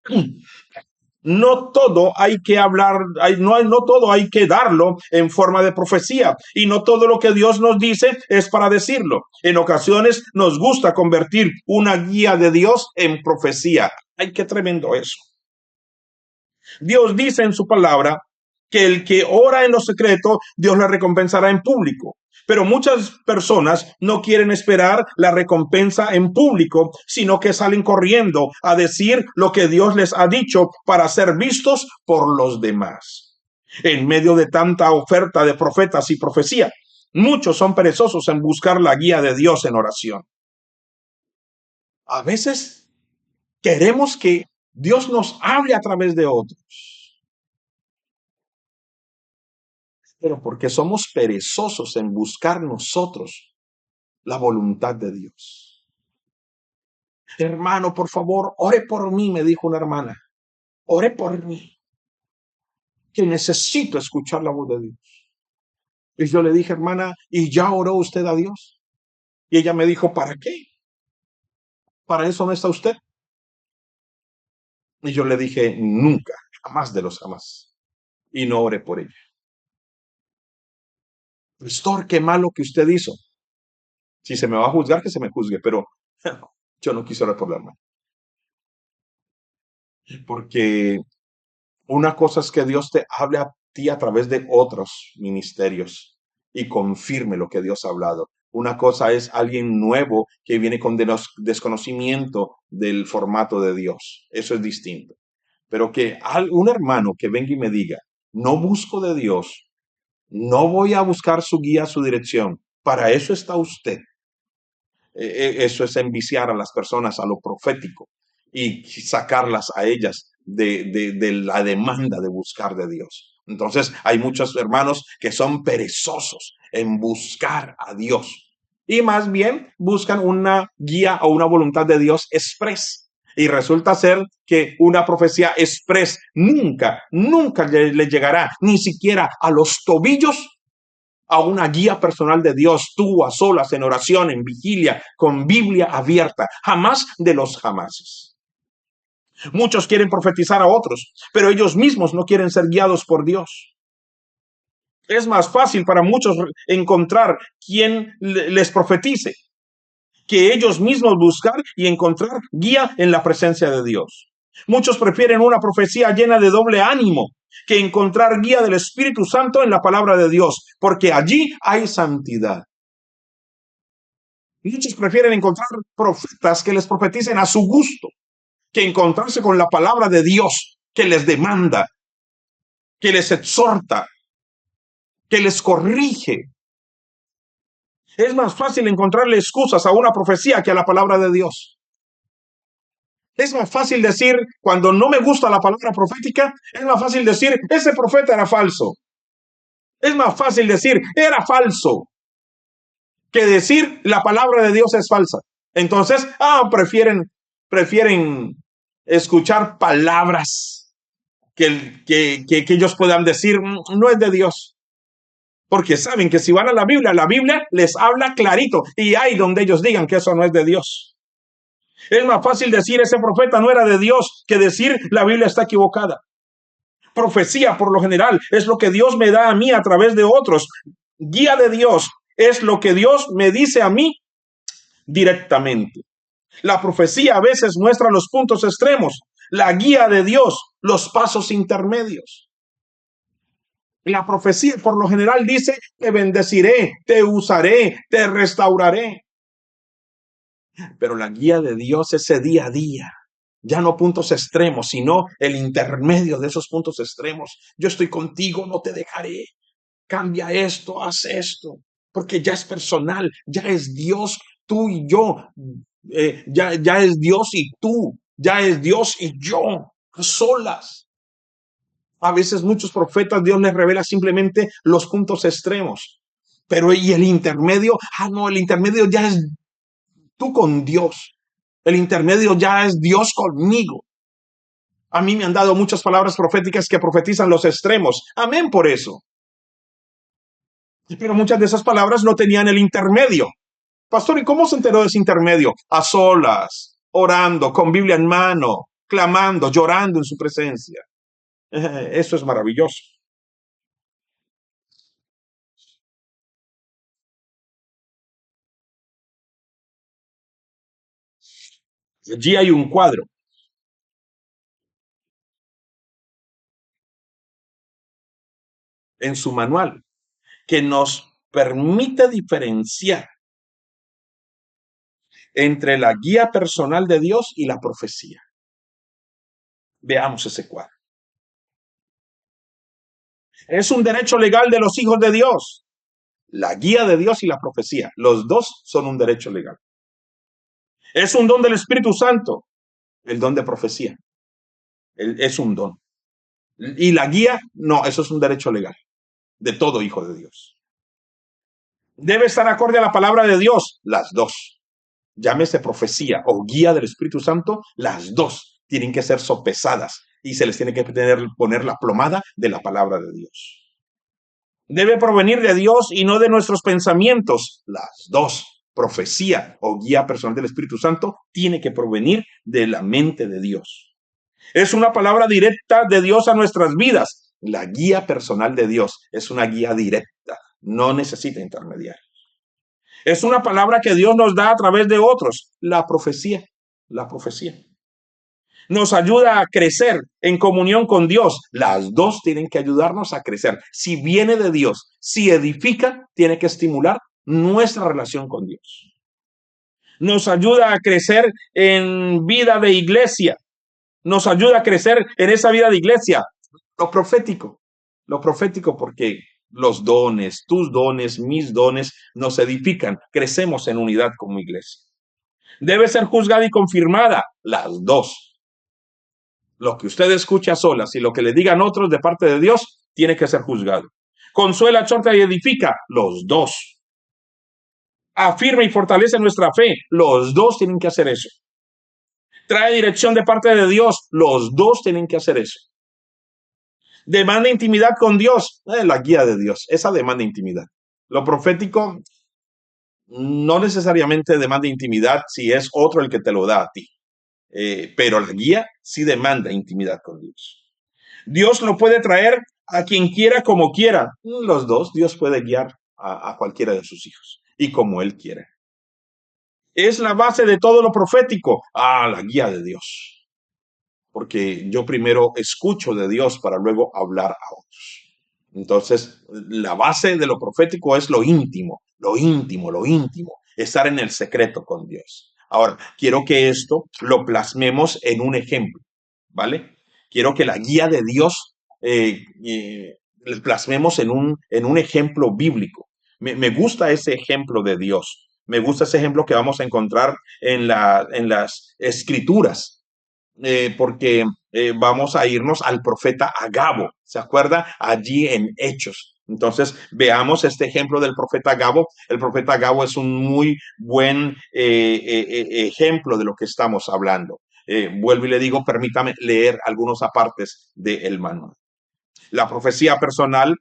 no todo hay que hablar, no todo hay que darlo en forma de profecía y no todo lo que Dios nos dice es para decirlo. En ocasiones nos gusta convertir una guía de Dios en profecía. ¡Ay, qué tremendo eso! Dios dice en su palabra que el que ora en lo secreto, Dios le recompensará en público. Pero muchas personas no quieren esperar la recompensa en público, sino que salen corriendo a decir lo que Dios les ha dicho para ser vistos por los demás. En medio de tanta oferta de profetas y profecía, muchos son perezosos en buscar la guía de Dios en oración. A veces queremos que Dios nos hable a través de otros, pero porque somos perezosos en buscar nosotros la voluntad de Dios. Hermano, por favor, ore por mí, me dijo una hermana. Ore por mí, que necesito escuchar la voz de Dios. Y yo le dije, hermana, ¿y ya oró usted a Dios? Y ella me dijo, ¿para qué? ¿Para eso no está usted? Y yo le dije, nunca, jamás de los jamás. Y no oré por ella. Pastor, qué malo que usted hizo. Si se me va a juzgar, que se me juzgue, pero yo no quise orar por la hermana. Porque una cosa es que Dios te hable a ti a través de otros ministerios y confirme lo que Dios ha hablado. Una cosa es alguien nuevo que viene con desconocimiento del formato de Dios. Eso es distinto. Pero que un hermano que venga y me diga, no busco de Dios, no voy a buscar su guía, su dirección. Para eso está usted. Eso es enviciar a las personas a lo profético y sacarlas a ellas de la demanda de buscar de Dios. Entonces hay muchos hermanos que son perezosos en buscar a Dios y más bien buscan una guía o una voluntad de Dios express. Y resulta ser que una profecía express nunca le llegará ni siquiera a los tobillos a una guía personal de Dios, tú a solas, en oración, en vigilia, con Biblia abierta, jamás de los jamases. Muchos quieren profetizar a otros, pero ellos mismos no quieren ser guiados por Dios. Es más fácil para muchos encontrar quien les profetice que ellos mismos buscar y encontrar guía en la presencia de Dios. Muchos prefieren una profecía llena de doble ánimo que encontrar guía del Espíritu Santo en la palabra de Dios, porque allí hay santidad. Muchos prefieren encontrar profetas que les profeticen a su gusto, que encontrarse con la palabra de Dios que les demanda, que les exhorta, que les corrige. Es más fácil encontrarle excusas a una profecía que a la palabra de Dios. Es más fácil decir, cuando no me gusta la palabra profética, es más fácil decir, ese profeta era falso. Es más fácil decir, era falso, que decir, la palabra de Dios es falsa. Entonces, prefieren escuchar palabras que ellos puedan decir, no es de Dios. Porque saben que si van a la Biblia les habla clarito, y hay donde ellos digan que eso no es de Dios. Es más fácil decir ese profeta no era de Dios que decir la Biblia está equivocada. Profecía, por lo general, es lo que Dios me da a mí a través de otros. Guía de Dios es lo que Dios me dice a mí directamente. La profecía a veces muestra los puntos extremos. La guía de Dios, los pasos intermedios. La profecía por lo general dice, te bendeciré, te usaré, te restauraré. Pero la guía de Dios es ese día a día. Ya no puntos extremos, sino el intermedio de esos puntos extremos. Yo estoy contigo, no te dejaré. Cambia esto, haz esto. Porque ya es personal, ya es Dios, tú y yo. Ya es Dios y tú. Ya es Dios y yo, a solas. A veces muchos profetas Dios les revela simplemente los puntos extremos. Pero ¿y el intermedio? No, el intermedio ya es tú con Dios. El intermedio ya es Dios conmigo. A mí me han dado muchas palabras proféticas que profetizan los extremos. Amén por eso. Pero muchas de esas palabras no tenían el intermedio. Pastor, ¿y cómo se enteró de ese intermedio? A solas, orando, con Biblia en mano, clamando, llorando en su presencia. Eso es maravilloso. Allí hay un cuadro en su manual que nos permite diferenciar entre la guía personal de Dios y la profecía. Veamos ese cuadro. Es un derecho legal de los hijos de Dios. La guía de Dios y la profecía. Los dos son un derecho legal. Es un don del Espíritu Santo. El don de profecía. Es un don. Y la guía, no, eso es un derecho legal de todo hijo de Dios. Debe estar acorde a la palabra de Dios. Las dos. Llámese profecía o guía del Espíritu Santo. Las dos tienen que ser sopesadas y se les tiene que poner la plomada de la palabra de Dios. Debe provenir de Dios y no de nuestros pensamientos. Las dos, profecía o guía personal del Espíritu Santo, tiene que provenir de la mente de Dios. Es una palabra directa de Dios a nuestras vidas. La guía personal de Dios es una guía directa, no necesita intermediarios. Es una palabra que Dios nos da a través de otros. La profecía. Nos ayuda a crecer en comunión con Dios. Las dos tienen que ayudarnos a crecer. Si viene de Dios, si edifica, tiene que estimular nuestra relación con Dios. Nos ayuda a crecer en vida de iglesia. Nos ayuda a crecer en esa vida de iglesia. Lo profético porque los dones, tus dones, mis dones, nos edifican. Crecemos en unidad como iglesia. Debe ser juzgada y confirmada. Las dos. Lo que usted escucha a solas y lo que le digan otros de parte de Dios tiene que ser juzgado. Consuela, exhorta y edifica. Los dos. Afirma y fortalece nuestra fe. Los dos tienen que hacer eso. Trae dirección de parte de Dios. Los dos tienen que hacer eso. Demanda intimidad con Dios. La guía de Dios. Esa demanda intimidad. Lo profético no necesariamente demanda intimidad si es otro el que te lo da a ti. Pero la guía sí demanda intimidad con Dios. Dios lo puede traer a quien quiera como quiera. Los dos, Dios puede guiar a cualquiera de sus hijos y como Él quiere. Es la base de todo lo profético. La guía de Dios. Porque yo primero escucho de Dios para luego hablar a otros. Entonces, la base de lo profético es lo íntimo, lo íntimo, lo íntimo, estar en el secreto con Dios. Ahora, quiero que esto lo plasmemos en un ejemplo, ¿vale? Quiero que la guía de Dios plasmemos en un ejemplo bíblico. Me gusta ese ejemplo de Dios. Me gusta ese ejemplo que vamos a encontrar en las escrituras, porque vamos a irnos al profeta Agabo, ¿se acuerda? Allí en Hechos. Entonces, veamos este ejemplo del profeta Agabo. El profeta Agabo es un muy buen ejemplo de lo que estamos hablando. Vuelvo y le digo, permítame leer algunos apartes del manual. La profecía personal,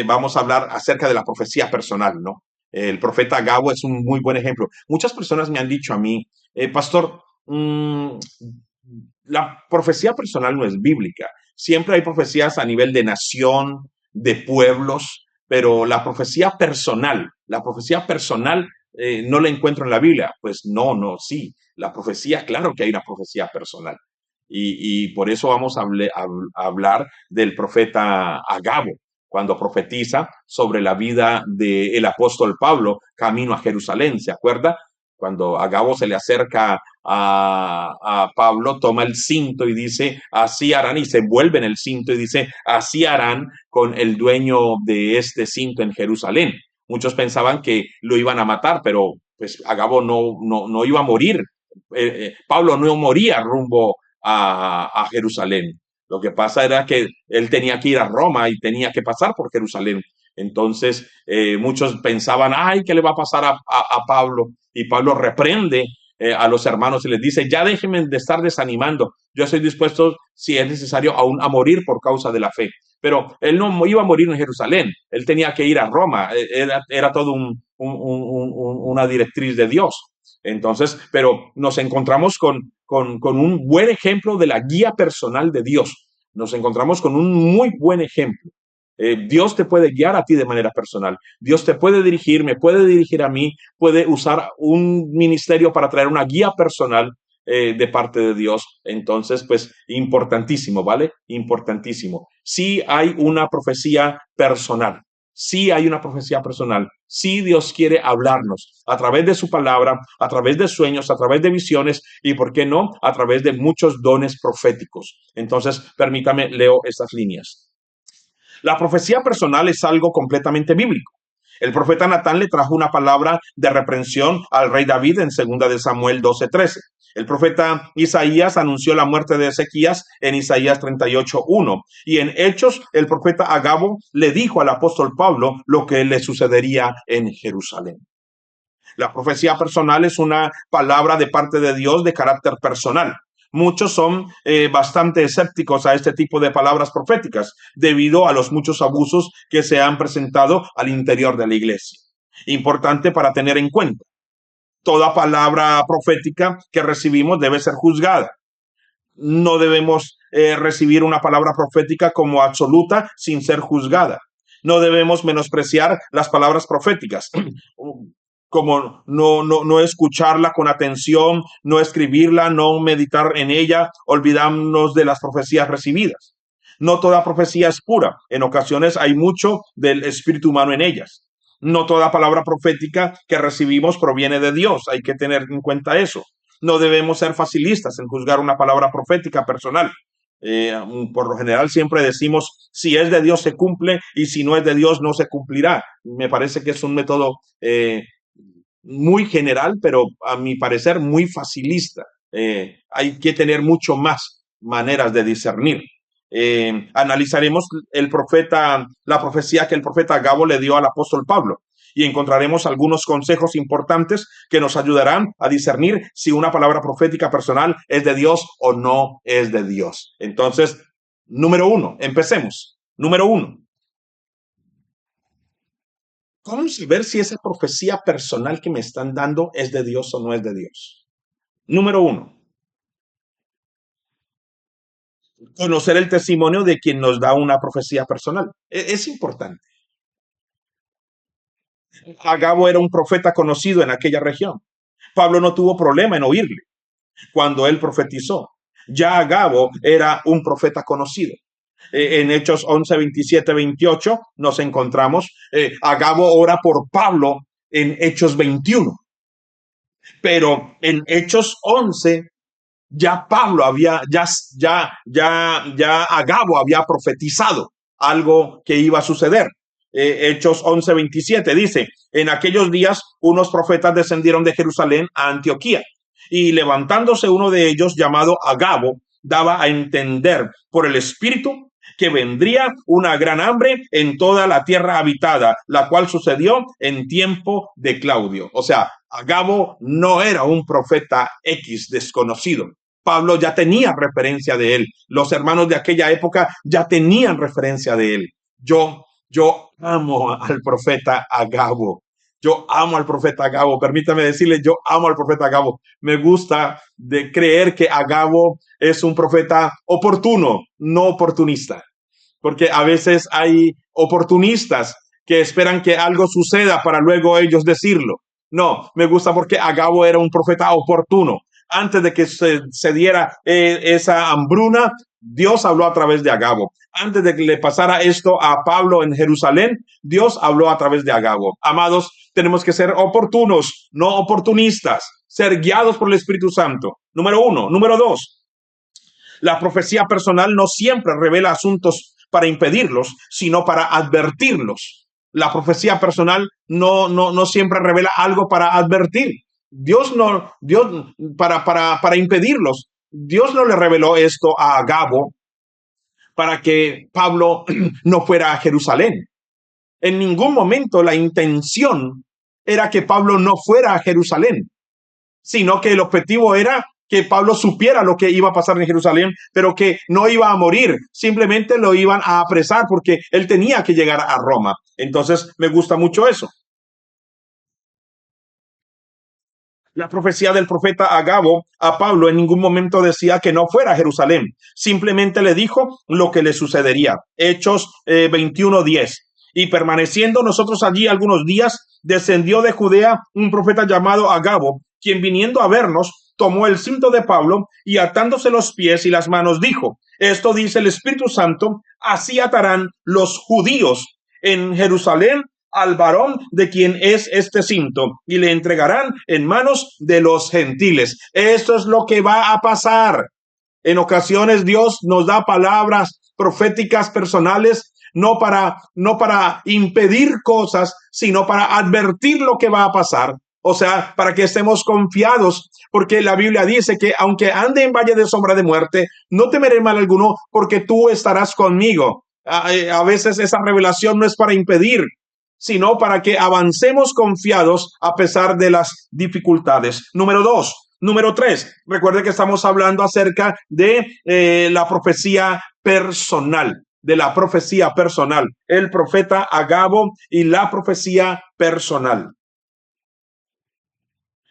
vamos a hablar acerca de la profecía personal, ¿no? El profeta Agabo es un muy buen ejemplo. Muchas personas me han dicho a mí, pastor, la profecía personal no es bíblica. Siempre hay profecías a nivel de nación, de pueblos, pero la profecía personal no la encuentro en la Biblia. Pues no, no, sí. La profecía, claro que hay una profecía personal. Y por eso vamos a hablar del profeta Agabo, cuando profetiza sobre la vida del apóstol Pablo camino a Jerusalén, ¿se acuerda? Cuando Agabo se le acerca a Pablo, toma el cinto y dice, así harán, y se envuelve en el cinto y dice, así harán con el dueño de este cinto en Jerusalén. Muchos pensaban que lo iban a matar, pero pues Agabo no iba a morir. Pablo no moría rumbo a Jerusalén. Lo que pasa era que él tenía que ir a Roma y tenía que pasar por Jerusalén. Entonces, muchos pensaban, ay, ¿qué le va a pasar a Pablo? Y Pablo reprende a los hermanos y les dice, ya déjenme de estar desanimando. Yo estoy dispuesto, si es necesario, aún a morir por causa de la fe. Pero él no iba a morir en Jerusalén. Él tenía que ir a Roma. Era todo una directriz de Dios. Entonces, pero nos encontramos con un buen ejemplo de la guía personal de Dios. Nos encontramos con un muy buen ejemplo. Dios te puede guiar a ti de manera personal. Dios te puede dirigir, me puede dirigir a mí, puede usar un ministerio para traer una guía personal de parte de Dios. Entonces, pues, importantísimo, ¿vale? Importantísimo. Sí hay una profecía personal. Sí hay una profecía personal. Sí Dios quiere hablarnos a través de su palabra, a través de sueños, a través de visiones y, ¿por qué no?, a través de muchos dones proféticos. Entonces, permítame, leo estas líneas. La profecía personal es algo completamente bíblico. El profeta Natán le trajo una palabra de reprensión al rey David en 2 de Samuel 12:13. El profeta Isaías anunció la muerte de Ezequías en Isaías 38:1. Y en Hechos, el profeta Agabo le dijo al apóstol Pablo lo que le sucedería en Jerusalén. La profecía personal es una palabra de parte de Dios de carácter personal. Muchos son bastante escépticos a este tipo de palabras proféticas debido a los muchos abusos que se han presentado al interior de la iglesia. Importante para tener en cuenta. Toda palabra profética que recibimos debe ser juzgada. No debemos recibir una palabra profética como absoluta sin ser juzgada. No debemos menospreciar las palabras proféticas, como no escucharla con atención, no escribirla, no meditar en ella, olvidarnos de las profecías recibidas. No toda profecía es pura. En ocasiones hay mucho del espíritu humano en ellas. No toda palabra profética que recibimos proviene de Dios. Hay que tener en cuenta eso. No debemos ser facilistas en juzgar una palabra profética personal. Por lo general siempre decimos, si es de Dios se cumple y si no es de Dios no se cumplirá. Me parece que es un método muy general, pero a mi parecer muy facilista. Hay que tener mucho más maneras de discernir. Analizaremos la profecía que el profeta Agabo le dio al apóstol Pablo y encontraremos algunos consejos importantes que nos ayudarán a discernir si una palabra profética personal es de Dios o no es de Dios. Entonces, número 1, empecemos. Número 1, ¿cómo saber si esa profecía personal que me están dando es de Dios o no es de Dios? Número 1, Conocer el testimonio de quien nos da una profecía personal. Es importante. Agabo era un profeta conocido en aquella región. Pablo no tuvo problema en oírle cuando él profetizó. Ya Agabo era un profeta conocido. En Hechos 11, 27, 28 nos encontramos. Agabo ora por Pablo en Hechos 21. Pero en Hechos 11 ya Pablo ya Agabo había profetizado algo que iba a suceder. Hechos 11:27 dice, en aquellos días unos profetas descendieron de Jerusalén a Antioquía y levantándose uno de ellos llamado Agabo, daba a entender por el Espíritu que vendría una gran hambre en toda la tierra habitada, la cual sucedió en tiempo de Claudio. O sea, Agabo no era un profeta X desconocido. Pablo ya tenía referencia de él. Los hermanos de aquella época ya tenían referencia de él. Yo amo al profeta Agabo. Yo amo al profeta Agabo. Permítame decirle, yo amo al profeta Agabo. Me gusta de creer que Agabo es un profeta oportuno, no oportunista. Porque a veces hay oportunistas que esperan que algo suceda para luego ellos decirlo. No, me gusta porque Agabo era un profeta oportuno. Antes de que se diera esa hambruna, Dios habló a través de Agabo. Antes de que le pasara esto a Pablo en Jerusalén, Dios habló a través de Agabo. Amados, tenemos que ser oportunos, no oportunistas, ser guiados por el Espíritu Santo. Número uno. Número dos, la profecía personal no siempre revela asuntos para impedirlos, sino para advertirlos. La profecía personal no siempre revela algo para advertir. Dios para impedirlos. Dios no le reveló esto a Agabo para que Pablo no fuera a Jerusalén. En ningún momento la intención era que Pablo no fuera a Jerusalén, sino que el objetivo era que Pablo supiera lo que iba a pasar en Jerusalén, pero que no iba a morir, simplemente lo iban a apresar porque él tenía que llegar a Roma. Entonces, me gusta mucho eso. La profecía del profeta Agabo a Pablo en ningún momento decía que no fuera a Jerusalén, simplemente le dijo lo que le sucedería. Hechos 21:10. Y permaneciendo nosotros allí algunos días, descendió de Judea un profeta llamado Agabo, quien viniendo a vernos, tomó el cinto de Pablo y atándose los pies y las manos dijo, esto dice el Espíritu Santo, así atarán los judíos en Jerusalén al varón de quien es este cinto y le entregarán en manos de los gentiles. Esto es lo que va a pasar. En ocasiones Dios nos da palabras proféticas personales no para impedir cosas, sino para advertir lo que va a pasar. O sea, para que estemos confiados, porque la Biblia dice que aunque ande en valle de sombra de muerte, no temeré mal alguno, porque tú estarás conmigo. A veces esa revelación no es para impedir, sino para que avancemos confiados a pesar de las dificultades. Número dos. Número tres, recuerde que estamos hablando acerca de la profecía personal, de la profecía personal, el profeta Agabo y la profecía personal.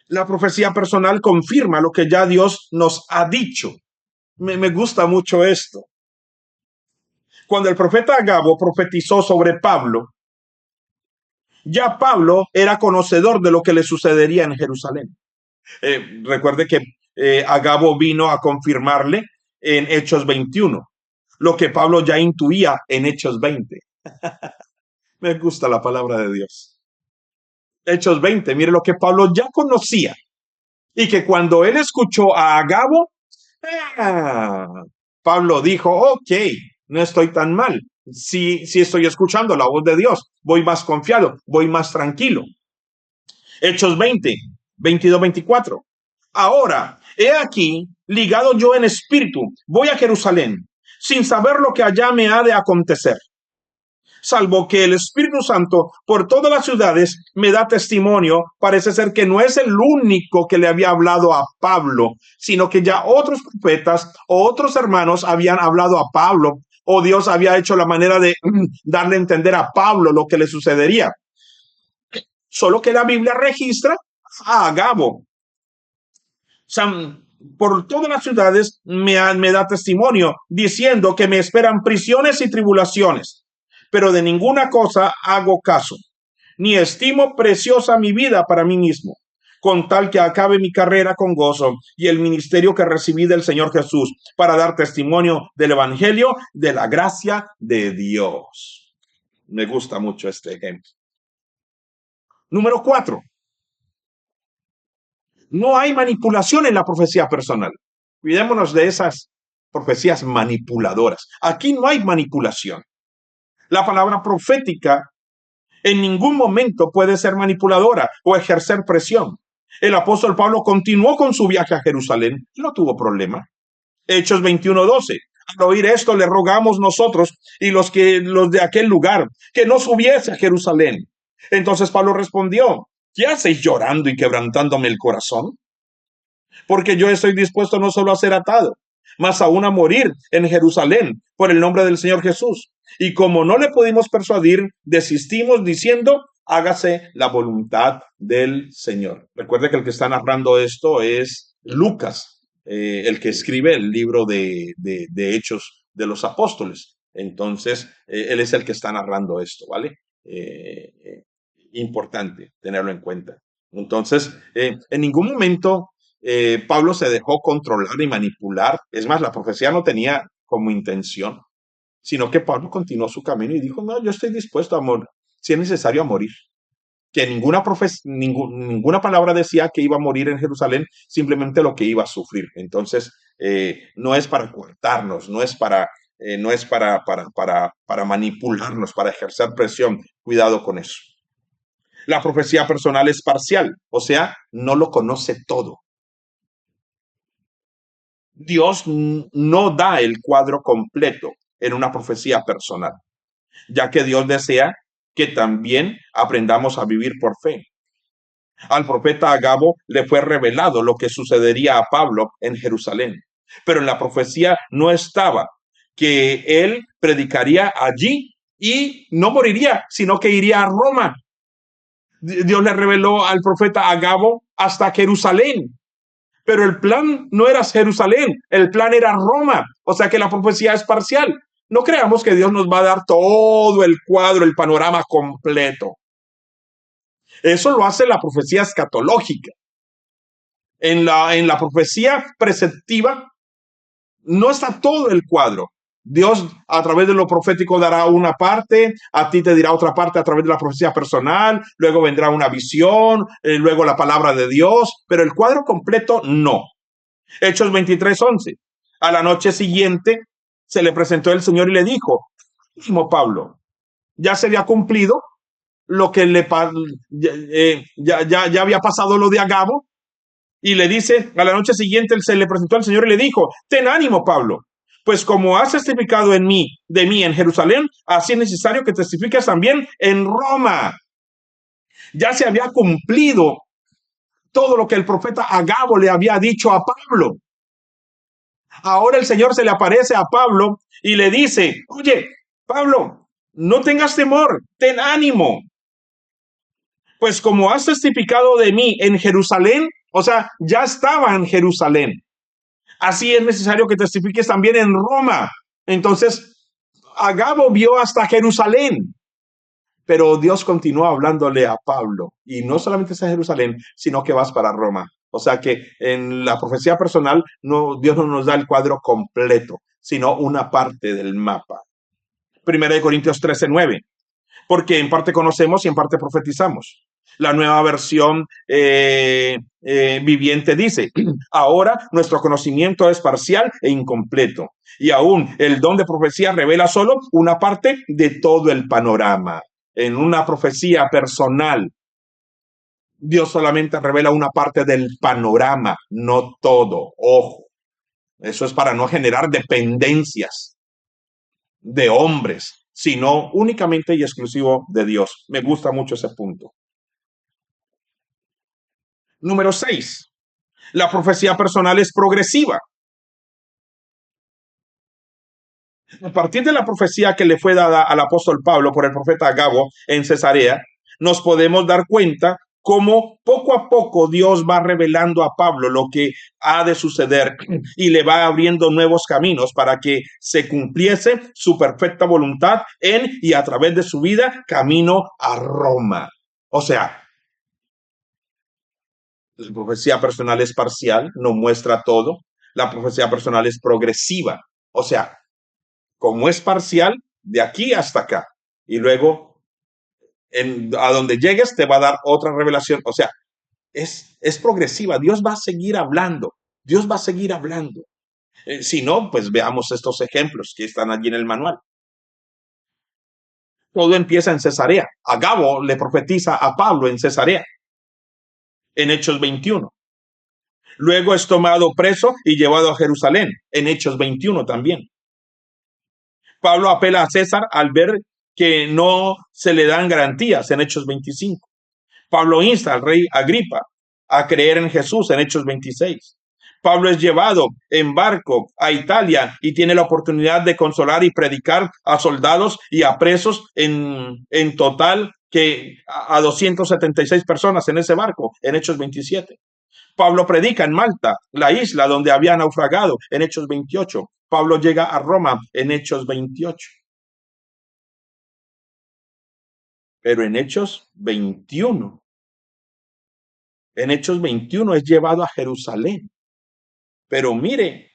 La profecía personal confirma lo que ya Dios nos ha dicho. Me gusta mucho esto. Cuando el profeta Agabo profetizó sobre Pablo, ya Pablo era conocedor de lo que le sucedería en Jerusalén. Recuerde que Agabo vino a confirmarle en Hechos 21, lo que Pablo ya intuía en Hechos 20. Me gusta la palabra de Dios. Hechos 20, mire lo que Pablo ya conocía y que cuando él escuchó a Agabo, Pablo dijo, ok, no estoy tan mal. Sí estoy escuchando la voz de Dios, voy más confiado, voy más tranquilo. Hechos 20, 22, 24. Ahora, he aquí, ligado yo en espíritu, voy a Jerusalén, sin saber lo que allá me ha de acontecer, salvo que el Espíritu Santo por todas las ciudades me da testimonio. Parece ser que no es el único que le había hablado a Pablo, sino que ya otros profetas o otros hermanos habían hablado a Pablo, o Dios había hecho la manera de darle a entender a Pablo lo que le sucedería. Solo que la Biblia registra a Agabo. por todas las ciudades me da testimonio, diciendo que me esperan prisiones y tribulaciones, pero de ninguna cosa hago caso, ni estimo preciosa mi vida para mí mismo, con tal que acabe mi carrera con gozo y el ministerio que recibí del Señor Jesús para dar testimonio del Evangelio de la gracia de Dios. Me gusta mucho este ejemplo. Número 4. No hay manipulación en la profecía personal. Cuidémonos de esas profecías manipuladoras. Aquí no hay manipulación. La palabra profética en ningún momento puede ser manipuladora o ejercer presión. El apóstol Pablo continuó con su viaje a Jerusalén y no tuvo problema. Hechos 21:12. Al oír esto le rogamos nosotros y los de aquel lugar que no subiese a Jerusalén. Entonces Pablo respondió: ¿qué hacéis llorando y quebrantándome el corazón? Porque yo estoy dispuesto no solo a ser atado, mas aún a morir en Jerusalén por el nombre del Señor Jesús. Y como no le pudimos persuadir, desistimos diciendo: hágase la voluntad del Señor. Recuerde que el que está narrando esto es Lucas, el que escribe el libro de Hechos de los Apóstoles. Entonces, él es el que está narrando esto, ¿vale? Importante tenerlo en cuenta. Entonces, en ningún momento Pablo se dejó controlar y manipular. Es más, la profecía no tenía como intención, sino que Pablo continuó su camino y dijo: no, yo estoy dispuesto a morir, si es necesario, a morir. Que ninguna palabra decía que iba a morir en Jerusalén, simplemente lo que iba a sufrir. Entonces, no es para coartarnos, no es para manipularnos, para ejercer presión. Cuidado con eso. La profecía personal es parcial, o sea, no lo conoce todo. Dios no da el cuadro completo en una profecía personal, ya que Dios desea que también aprendamos a vivir por fe. Al profeta Agabo le fue revelado lo que sucedería a Pablo en Jerusalén, pero en la profecía no estaba que él predicaría allí y no moriría, sino que iría a Roma. Dios le reveló al profeta Agabo hasta Jerusalén, pero el plan no era Jerusalén, el plan era Roma, o sea que la profecía es parcial. No creamos que Dios nos va a dar todo el cuadro, el panorama completo. Eso lo hace la profecía escatológica. En la profecía preceptiva no está todo el cuadro. Dios a través de lo profético dará una parte, a ti te dirá otra parte a través de la profecía personal, luego vendrá una visión, luego la palabra de Dios, pero el cuadro completo no. Hechos 23:11. A la noche siguiente se le presentó el Señor y le dijo: Pablo, ya se había cumplido lo que ya había pasado lo de Agabo. Y le dice, a la noche siguiente se le presentó al Señor y le dijo: ten ánimo, Pablo, pues como has testificado de mí en Jerusalén, así es necesario que testifiques también en Roma. Ya se había cumplido todo lo que el profeta Agabo le había dicho a Pablo. Ahora el Señor se le aparece a Pablo y le dice: oye, Pablo, no tengas temor, ten ánimo. Pues como has testificado de mí en Jerusalén, o sea, ya estaba en Jerusalén, así es necesario que testifiques también en Roma. Entonces, Agabo vio hasta Jerusalén, pero Dios continuó hablándole a Pablo, y no solamente es a Jerusalén, sino que vas para Roma. O sea que en la profecía personal, Dios no nos da el cuadro completo, sino una parte del mapa. 1 Corintios 13:9. Porque en parte conocemos y en parte profetizamos. La nueva versión viviente dice: ahora nuestro conocimiento es parcial e incompleto, y aún el don de profecía revela solo una parte de todo el panorama. En una profecía personal, Dios solamente revela una parte del panorama, no todo. Ojo, eso es para no generar dependencias de hombres, sino únicamente y exclusivo de Dios. Me gusta mucho ese punto. Número 6. La profecía personal es progresiva. A partir de la profecía que le fue dada al apóstol Pablo por el profeta Agabo en Cesarea, nos podemos dar cuenta cómo poco a poco Dios va revelando a Pablo lo que ha de suceder y le va abriendo nuevos caminos para que se cumpliese su perfecta voluntad en y a través de su vida camino a Roma. O sea, la profecía personal es parcial, no muestra todo. La profecía personal es progresiva. O sea, como es parcial, de aquí hasta acá. Y luego, a donde llegues, te va a dar otra revelación. O sea, es progresiva. Dios va a seguir hablando. Dios va a seguir hablando. Si no, pues veamos estos ejemplos que están allí en el manual. Todo empieza en Cesarea. Agabo le profetiza a Pablo en Cesarea, en Hechos 21. Luego es tomado preso y llevado a Jerusalén, en Hechos 21 también. Pablo apela a César al ver que no se le dan garantías, en Hechos 25. Pablo insta al rey Agripa a creer en Jesús, en Hechos 26. Pablo es llevado en barco a Italia y tiene la oportunidad de consolar y predicar a soldados y a presos en total que a 276 personas en ese barco, en Hechos 27. Pablo predica en Malta, la isla donde había naufragado, en Hechos 28. Pablo llega a Roma en Hechos 28. Pero en Hechos 21 es llevado a Jerusalén. Pero mire,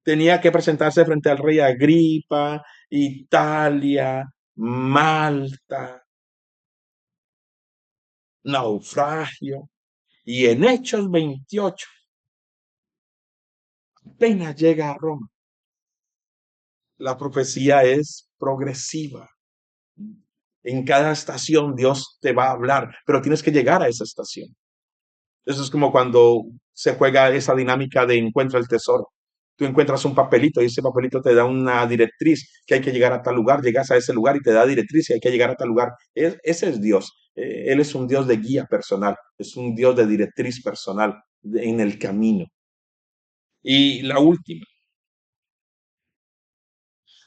tenía que presentarse frente al rey Agripa, Italia, Malta, naufragio. Y en Hechos 28 apenas llega a Roma. La profecía es progresiva. En cada estación Dios te va a hablar, pero tienes que llegar a esa estación. Eso es como cuando se juega esa dinámica de encuentra el tesoro. Tú encuentras un papelito y ese papelito te da una directriz que hay que llegar a tal lugar, llegas a ese lugar y te da directriz y hay que llegar a tal lugar. Ese es Dios. Él es un Dios de guía personal, es un Dios de directriz personal en el camino. Y la última,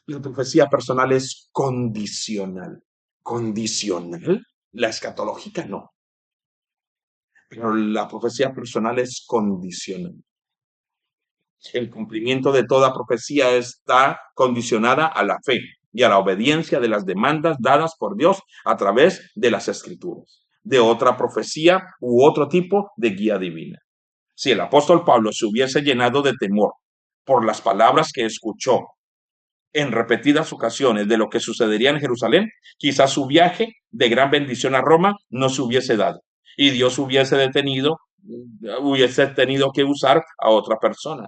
la profecía personal es condicional. ¿Condicional? La escatológica no, pero la profecía personal es condicional. El cumplimiento de toda profecía está condicionada a la fe y a la obediencia de las demandas dadas por Dios a través de las escrituras, de otra profecía u otro tipo de guía divina. Si el apóstol Pablo se hubiese llenado de temor por las palabras que escuchó en repetidas ocasiones de lo que sucedería en Jerusalén, quizás su viaje de gran bendición a Roma no se hubiese dado y Dios hubiese tenido que usar a otra persona.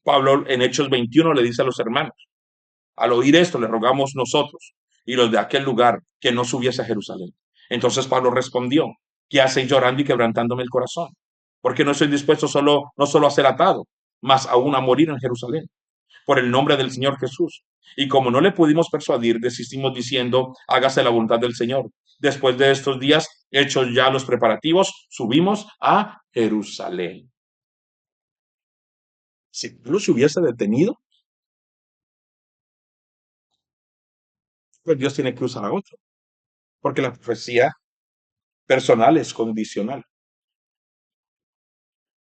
Pablo en Hechos 21 le dice a los hermanos, al oír esto le rogamos nosotros y los de aquel lugar que no subiese a Jerusalén. Entonces Pablo respondió, ¿qué hacéis llorando y quebrantándome el corazón? Porque no estoy dispuesto no solo a ser atado, mas aún a morir en Jerusalén, por el nombre del Señor Jesús. Y como no le pudimos persuadir, desistimos diciendo, hágase la voluntad del Señor. Después de estos días, hechos ya los preparativos, subimos a Jerusalén. Si Pablo se hubiese detenido, pues Dios tiene que usar a otro, porque la profecía personal es condicional.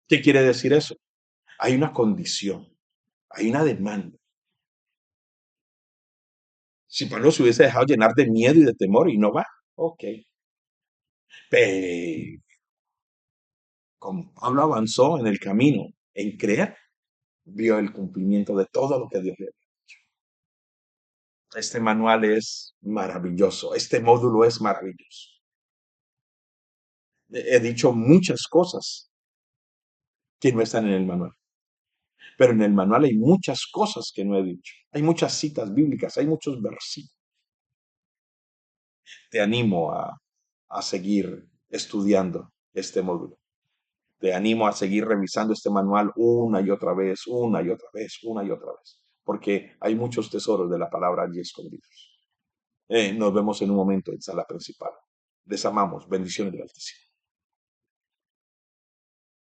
¿Qué quiere decir eso? Hay una condición, hay una demanda. Si Pablo se hubiese dejado llenar de miedo y de temor y no va, ok. Pero como Pablo avanzó en el camino en creer, vio el cumplimiento de todo lo que Dios le había dicho. Este manual es maravilloso, este módulo es maravilloso. He dicho muchas cosas que no están en el manual. Pero en el manual hay muchas cosas que no he dicho. Hay muchas citas bíblicas, hay muchos versículos. Te animo a seguir estudiando este módulo. Te animo a seguir revisando este manual una y otra vez, una y otra vez, una y otra vez. Porque hay muchos tesoros de la palabra allí escondidos. Nos vemos en un momento en sala principal. Les amamos. Bendiciones del Altísimo.